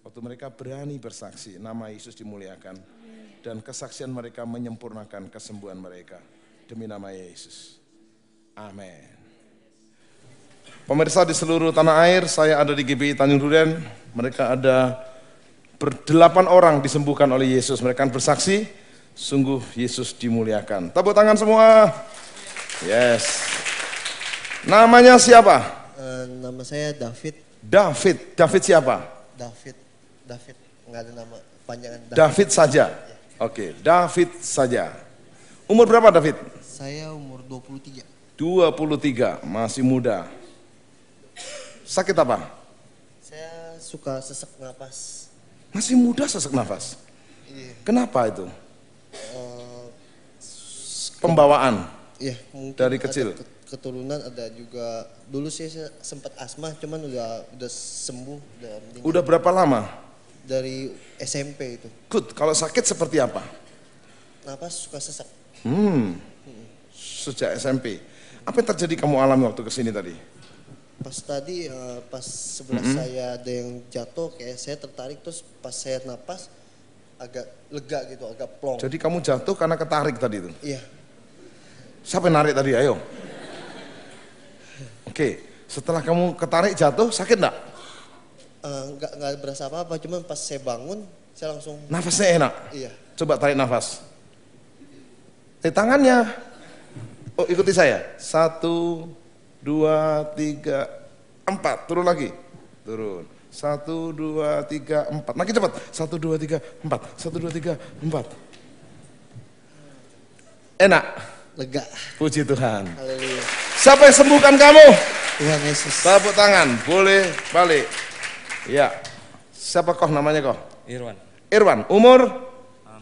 Speaker 2: Waktu mereka berani bersaksi, nama Yesus dimuliakan. Dan kesaksian mereka menyempurnakan kesembuhan mereka. Demi nama Yesus. Amin. Pemirsa di seluruh tanah air, saya ada di GBI Tanjung Duren. Mereka ada berdelapan orang disembuhkan oleh Yesus. Mereka bersaksi, sungguh Yesus dimuliakan. Tepuk tangan semua. Yes. Namanya siapa?
Speaker 4: Nama saya David.
Speaker 2: David siapa?
Speaker 4: David, nggak ada nama panjangan.
Speaker 2: David saja. Oke, David saja. Umur berapa David?
Speaker 4: Saya umur 23.
Speaker 2: 23, masih muda. Sakit apa?
Speaker 4: Saya suka sesak napas.
Speaker 2: Masih muda sesak nafas.
Speaker 4: Iya.
Speaker 2: Kenapa itu? Pembawaan
Speaker 4: Iya, mungkin
Speaker 2: dari kecil.
Speaker 4: ada keturunan, ada juga dulu sih saya sempat asma, cuman udah sembuh, udah
Speaker 2: Udah berapa lama?
Speaker 4: dari SMP itu.
Speaker 2: Good. Kalau sakit seperti apa?
Speaker 4: Napas suka sesak.
Speaker 2: Sejak SMP. Apa yang terjadi kamu alami waktu kesini tadi?
Speaker 4: Pas tadi pas sebelah saya ada yang jatuh, kayak saya tertarik, terus pas saya napas agak lega gitu, agak plong.
Speaker 2: Jadi kamu jatuh karena ketarik tadi itu?
Speaker 4: Iya.
Speaker 2: Siapa yang narik tadi? Ayo. Oke, setelah kamu ketarik jatuh, sakit enggak?
Speaker 4: Nggak berasa apa-apa, cuman pas saya bangun saya langsung.
Speaker 2: Nafasnya enak?
Speaker 4: Iya.
Speaker 2: Coba tarik nafas. Tangannya. Oh, ikuti saya. 1, 2, 3, 4. Turun lagi. Turun. 1, 2, 3, 4. Makin cepat. 1, 2, 3, 4. 1, 2, 3, 4. Enak.
Speaker 4: Lega.
Speaker 2: Puji Tuhan.
Speaker 4: Haleluya.
Speaker 2: Siapa yang sembuhkan kamu?
Speaker 4: Tuhan Yesus.
Speaker 2: Tepuk tangan. Boleh balik. Ya. Siapa kok namanya kok? Irwan. Umur?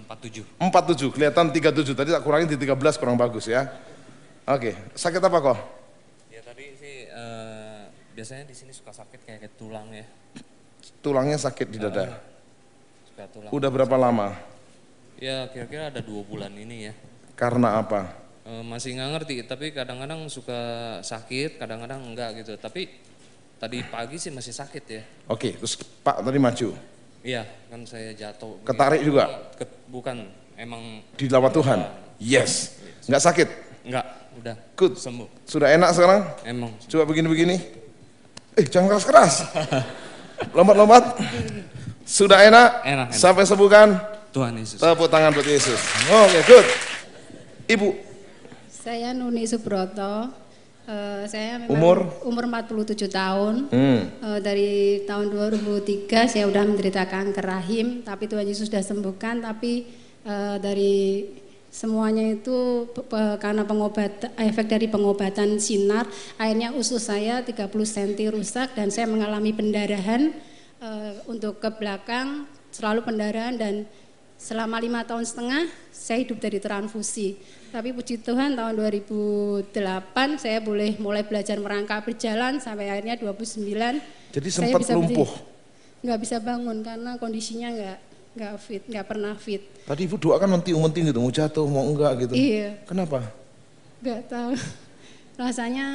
Speaker 3: 47.
Speaker 2: 47. Kelihatan 37. Tadi tak kurangin di 13 kurang bagus ya. Oke. Sakit apa kok?
Speaker 3: Ya tadi sih biasanya di sini suka sakit kayak tulang ya.
Speaker 2: Tulangnya sakit di dada.
Speaker 3: Suka tulang.
Speaker 2: Udah berapa lama?
Speaker 3: Ya kira-kira ada 2 bulan ini ya.
Speaker 2: Karena apa?
Speaker 3: Masih nggak ngerti, tapi kadang-kadang suka sakit, kadang-kadang enggak gitu. Tapi tadi pagi sih masih sakit ya.
Speaker 2: Oke, terus Pak tadi maju.
Speaker 3: Iya, kan saya jatuh.
Speaker 2: Ketarik juga?
Speaker 3: Bukan, emang.
Speaker 2: Dilawat Tuhan? Yes. Nggak sakit?
Speaker 3: Enggak, udah.
Speaker 2: Good.
Speaker 3: Sembuh.
Speaker 2: Sudah enak sekarang?
Speaker 3: Emang.
Speaker 2: Coba begini-begini. Jangan keras-keras. Lompat-lompat. Sudah enak?
Speaker 3: Enak.
Speaker 2: Sampai sembuhkan?
Speaker 3: Tuhan Yesus.
Speaker 2: Tepuk tangan buat Yesus. Oke, good. Ibu?
Speaker 5: Saya Nuni Subroto. Saya memang umur 47 tahun. Dari tahun 2003 saya sudah menderita kanker rahim, tapi Tuhan Yesus sudah sembuhkan. Tapi dari semuanya itu karena efek dari pengobatan sinar, akhirnya usus saya 30 cm rusak dan saya mengalami pendarahan untuk ke belakang, selalu pendarahan, dan selama 5,5 tahun saya hidup dari transfusi. Tapi puji Tuhan tahun 2008 saya boleh mulai belajar merangkak berjalan sampai akhirnya 29.
Speaker 2: Jadi sempat lumpuh?
Speaker 5: Nggak bisa bangun karena kondisinya nggak fit, nggak pernah fit.
Speaker 2: Tadi ibu doakan menting-menting gitu, mau jatuh, mau enggak gitu.
Speaker 5: Iya.
Speaker 2: Kenapa?
Speaker 5: Nggak tahu. Rasanya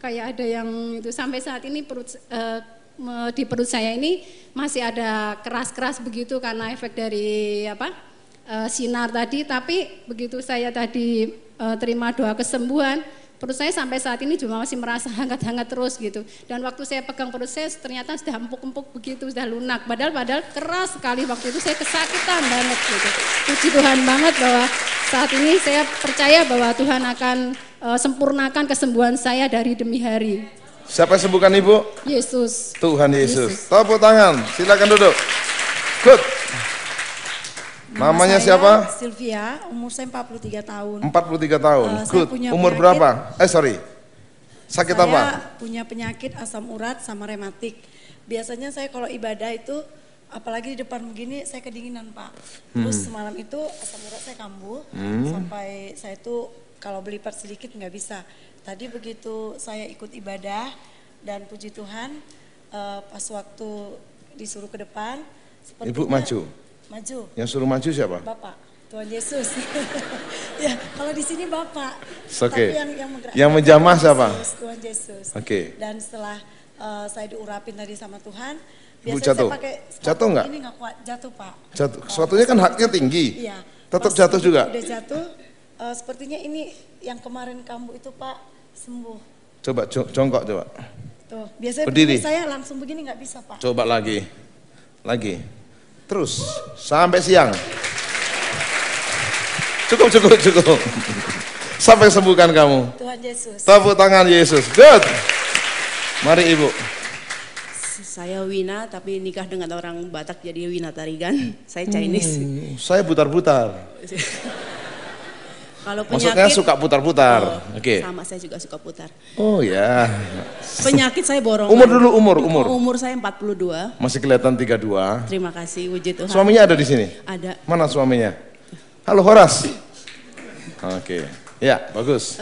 Speaker 5: kayak ada yang itu sampai saat ini di perut saya ini masih ada keras-keras begitu karena efek dari sinar tadi. Tapi begitu saya tadi terima doa kesembuhan, perut saya sampai saat ini juga masih merasa hangat-hangat terus gitu. Dan waktu saya pegang perut saya ternyata sudah empuk-empuk begitu, sudah lunak. Padahal keras sekali waktu itu, saya kesakitan banget gitu. Puji Tuhan banget bahwa saat ini saya percaya bahwa Tuhan akan sempurnakan kesembuhan saya dari demi hari.
Speaker 2: Siapa yang sembuhkan ibu?
Speaker 5: Yesus.
Speaker 2: Tuhan Yesus. Tepuk tangan, silakan duduk. Good. Namanya siapa?
Speaker 6: Sylvia, umur saya 43 tahun.
Speaker 2: 43 tahun. Good. Umur
Speaker 6: penyakit,
Speaker 2: berapa? Sakit
Speaker 6: saya
Speaker 2: apa?
Speaker 6: Saya punya penyakit asam urat sama rematik. Biasanya saya kalau ibadah itu, apalagi di depan begini, saya kedinginan Pak. Terus semalam itu asam urat saya kambuh, sampai saya itu kalau belipat sedikit nggak bisa. Tadi begitu saya ikut ibadah dan puji Tuhan, pas waktu disuruh ke depan.
Speaker 2: Ibu maju?
Speaker 6: Maju.
Speaker 2: Yang suruh maju siapa?
Speaker 6: Bapak, Tuhan Yesus. Ya, kalau di sini Bapak.
Speaker 2: Oke.
Speaker 6: Tapi
Speaker 2: yang menjamah siapa?
Speaker 6: Tuhan Yesus.
Speaker 2: Oke.
Speaker 6: Dan setelah saya diurapin tadi sama Tuhan,
Speaker 2: Ibu
Speaker 6: biasanya
Speaker 2: jatuh?
Speaker 6: saya pakai
Speaker 2: Jatuh nggak?
Speaker 6: Ini nggak kuat, jatuh Pak.
Speaker 2: Jatuh. Suatunya kan haknya tinggi.
Speaker 6: Iya.
Speaker 2: Tetap
Speaker 6: Pas
Speaker 2: jatuh juga?
Speaker 6: Udah jatuh, sepertinya ini yang kemarin kambuh itu Pak sembuh.
Speaker 2: Coba jongkok coba.
Speaker 6: Tuh, biasanya
Speaker 2: Berdiri.
Speaker 6: begini saya langsung begini nggak bisa Pak.
Speaker 2: Coba lagi. Terus sampai siang. Cukup. Sampai sembuhkan kamu.
Speaker 6: Tuhan Yesus.
Speaker 2: Tepuk tangan Yesus. Good. Mari Ibu.
Speaker 7: Saya Wina, tapi nikah dengan orang Batak jadi Wina Tarigan. Saya Chinese.
Speaker 2: Saya butar-butar.
Speaker 7: Kalau penyakit,
Speaker 2: maksudnya suka putar-putar. Oke.
Speaker 7: Sama, saya juga suka putar.
Speaker 2: Oh ya.
Speaker 7: Penyakit saya borongan.
Speaker 2: Umur dulu, umur.
Speaker 7: Umur saya 42.
Speaker 2: Masih kelihatan 32.
Speaker 7: Terima kasih, puji Tuhan.
Speaker 2: Suaminya ada di sini?
Speaker 7: Ada.
Speaker 2: Mana suaminya? Halo Horas. Oke. Ya, bagus.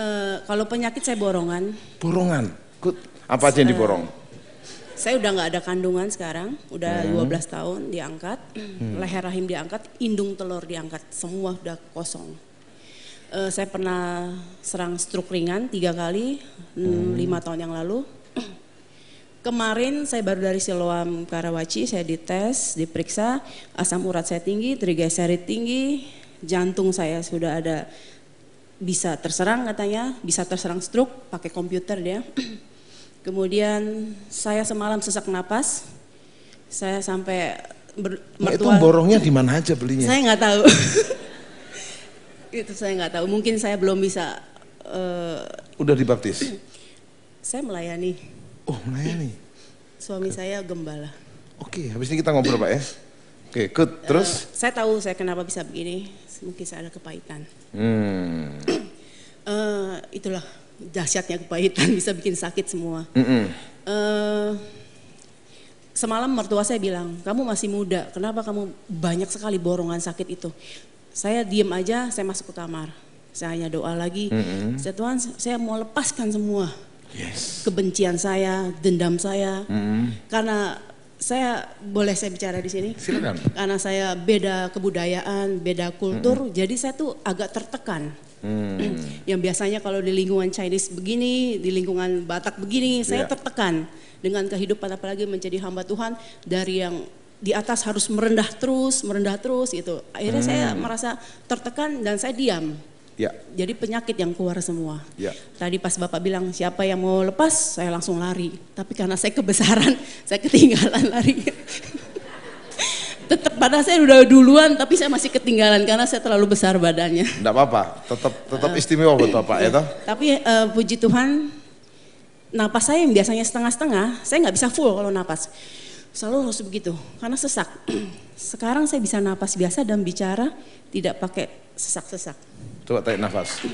Speaker 7: Kalau penyakit saya borongan.
Speaker 2: Borongan. Good. Apa aja yang diborong?
Speaker 7: Saya udah nggak ada kandungan sekarang, udah 12 tahun diangkat, leher rahim diangkat, indung telur diangkat, semua udah kosong. Saya pernah serang stroke ringan 3 kali, 5 tahun yang lalu. Kemarin saya baru dari Siloam Karawaci, saya dites, diperiksa, asam urat saya tinggi, trigliserid tinggi, jantung saya sudah ada bisa terserang katanya, bisa terserang stroke, pakai komputer dia. Kemudian saya semalam sesak napas, saya sampai
Speaker 2: itu borongnya di mana aja belinya?
Speaker 7: Saya nggak tahu. Itu saya nggak tahu. Mungkin saya belum bisa.
Speaker 2: Udah dibaptis?
Speaker 7: Saya melayani.
Speaker 2: Oh melayani.
Speaker 7: Suami saya gembala.
Speaker 2: Oke, habis ini kita ngobrol Pak ya. Oke, good. Terus?
Speaker 7: Saya tahu saya kenapa bisa begini. Mungkin saya ada kepahitan. Itulah dahsyatnya kepahitan, bisa bikin sakit semua. Semalam mertua saya bilang, kamu masih muda, kenapa kamu banyak sekali borongan sakit itu? Saya diem aja, saya masuk ke kamar. Saya hanya doa lagi, Tuhan saya mau lepaskan semua. Kebencian saya, dendam saya. Karena saya bicara di sini?
Speaker 2: Silakan.
Speaker 7: Karena saya beda kebudayaan, beda kultur, jadi saya tuh agak tertekan. Yang biasanya kalau di lingkungan Chinese begini, di lingkungan Batak begini, saya tertekan dengan kehidupan apalagi menjadi hamba Tuhan dari yang di atas harus merendah terus gitu. Akhirnya saya merasa tertekan dan saya diam.
Speaker 2: Ya.
Speaker 7: Jadi penyakit yang keluar semua.
Speaker 2: Ya.
Speaker 7: Tadi pas Bapak bilang siapa yang mau lepas, saya langsung lari. Tapi karena saya kebesaran, saya ketinggalan lari. Tetap pada saya udah duluan, tapi saya masih ketinggalan karena saya terlalu besar badannya.
Speaker 2: Enggak apa-apa, tetap istimewa buat Bapak ya toh.
Speaker 7: Tapi puji Tuhan, napas saya yang biasanya setengah-setengah, saya nggak bisa full kalau napas. Selalu harus begitu, karena sesak. Sekarang saya bisa napas biasa dan bicara tidak pakai sesak-sesak.
Speaker 2: Coba tarik nafas.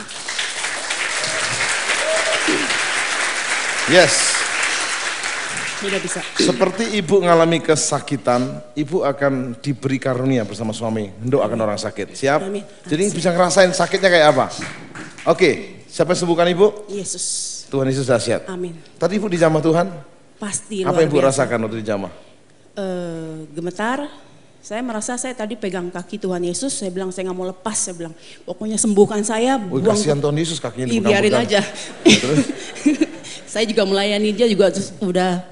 Speaker 2: Yes.
Speaker 7: Sudah bisa.
Speaker 2: Seperti ibu mengalami kesakitan, ibu akan diberi karunia bersama suami. Mendoakan orang sakit. Siap?
Speaker 7: Amin.
Speaker 2: Jadi bisa ngerasain sakitnya kayak apa? Oke, siapa yang sembuhkan ibu?
Speaker 7: Yesus.
Speaker 2: Tuhan Yesus dahsyat.
Speaker 7: Amin.
Speaker 2: Tadi ibu dijamah Tuhan?
Speaker 7: Pasti
Speaker 2: Apa yang ibu
Speaker 7: luar biasa.
Speaker 2: rasakan waktu dijamah?
Speaker 7: Gemetar. Saya merasa saya tadi pegang kaki Tuhan Yesus, saya bilang saya nggak mau lepas, saya bilang pokoknya sembuhkan saya.
Speaker 2: Wih,
Speaker 7: Buang
Speaker 2: kasihan Tuhan Yesus kakinya
Speaker 7: biarin
Speaker 2: dipegang-pegang.
Speaker 7: aja.
Speaker 2: Terus?
Speaker 7: Saya juga melayani dia juga udah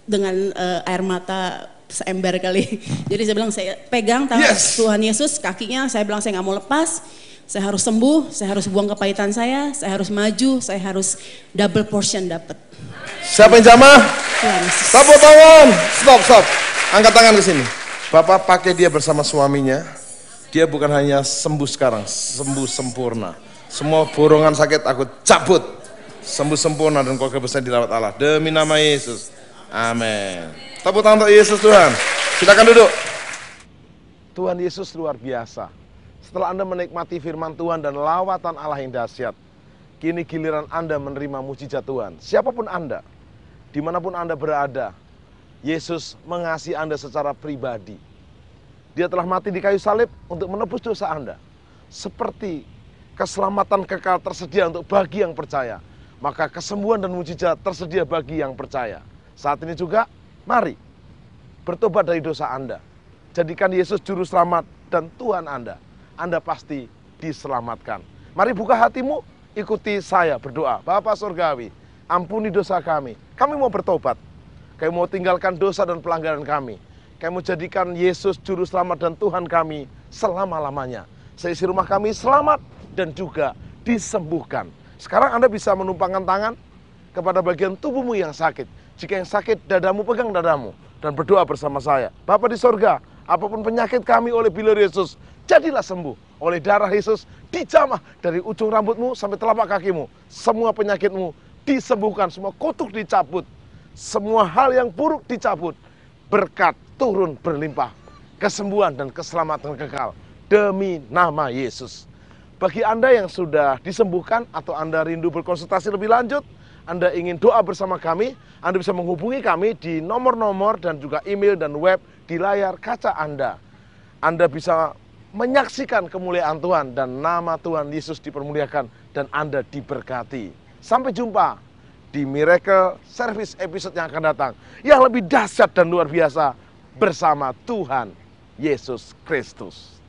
Speaker 7: dengan air mata seember kali. Jadi saya bilang saya pegang tangan Tuhan Yesus, kakinya saya bilang saya nggak mau lepas. Saya harus sembuh, saya harus buang kepahitan saya harus maju, saya harus double portion dapat.
Speaker 2: Siapa yang jamah?
Speaker 7: Tuhan Yesus.
Speaker 2: Tepuk tangan. Stop. Angkat tangan ke sini. Bapak pakai dia bersama suaminya. Dia bukan hanya sembuh sekarang, sembuh sempurna. Semua borongan sakit aku cabut. Sembuh sempurna dan keluarga besar dilawat Allah. Demi nama Yesus. Amin. Tepuk tangan untuk Yesus Tuhan. Silakan duduk.
Speaker 1: Tuhan Yesus luar biasa. Setelah Anda menikmati firman Tuhan dan lawatan Allah yang dahsyat, kini giliran Anda menerima mujizat Tuhan. Siapapun Anda, dimanapun Anda berada, Yesus mengasihi Anda secara pribadi. Dia telah mati di kayu salib untuk menebus dosa Anda. Seperti keselamatan kekal tersedia untuk bagi yang percaya, maka kesembuhan dan mujizat tersedia bagi yang percaya. Saat ini juga, mari bertobat dari dosa Anda. Jadikan Yesus juru selamat dan Tuhan Anda. Anda pasti diselamatkan. Mari buka hatimu, ikuti saya berdoa. Bapa Surgawi, ampuni dosa kami. Kami mau bertobat. Kami mau tinggalkan dosa dan pelanggaran kami. Kami mau jadikan Yesus juru selamat dan Tuhan kami selama-lamanya. Seisi rumah kami selamat dan juga disembuhkan. Sekarang Anda bisa menumpangkan tangan kepada bagian tubuhmu yang sakit. Jika yang sakit, dadamu, pegang dadamu. Dan berdoa bersama saya. Bapa di sorga, apapun penyakit kami oleh bilir Yesus, jadilah sembuh. Oleh darah Yesus, dijamah dari ujung rambutmu sampai telapak kakimu. Semua penyakitmu disembuhkan, semua kutuk dicabut. Semua hal yang buruk dicabut. Berkat turun berlimpah. Kesembuhan dan keselamatan kekal. Demi nama Yesus. Bagi Anda yang sudah disembuhkan atau Anda rindu berkonsultasi lebih lanjut, Anda ingin doa bersama kami, Anda bisa menghubungi kami di nomor-nomor dan juga email dan web di layar kaca Anda. Anda bisa menyaksikan kemuliaan Tuhan dan nama Tuhan Yesus dipermuliakan dan Anda diberkati. Sampai jumpa di Miracle Service episode yang akan datang, yang lebih dahsyat dan luar biasa bersama Tuhan Yesus Kristus.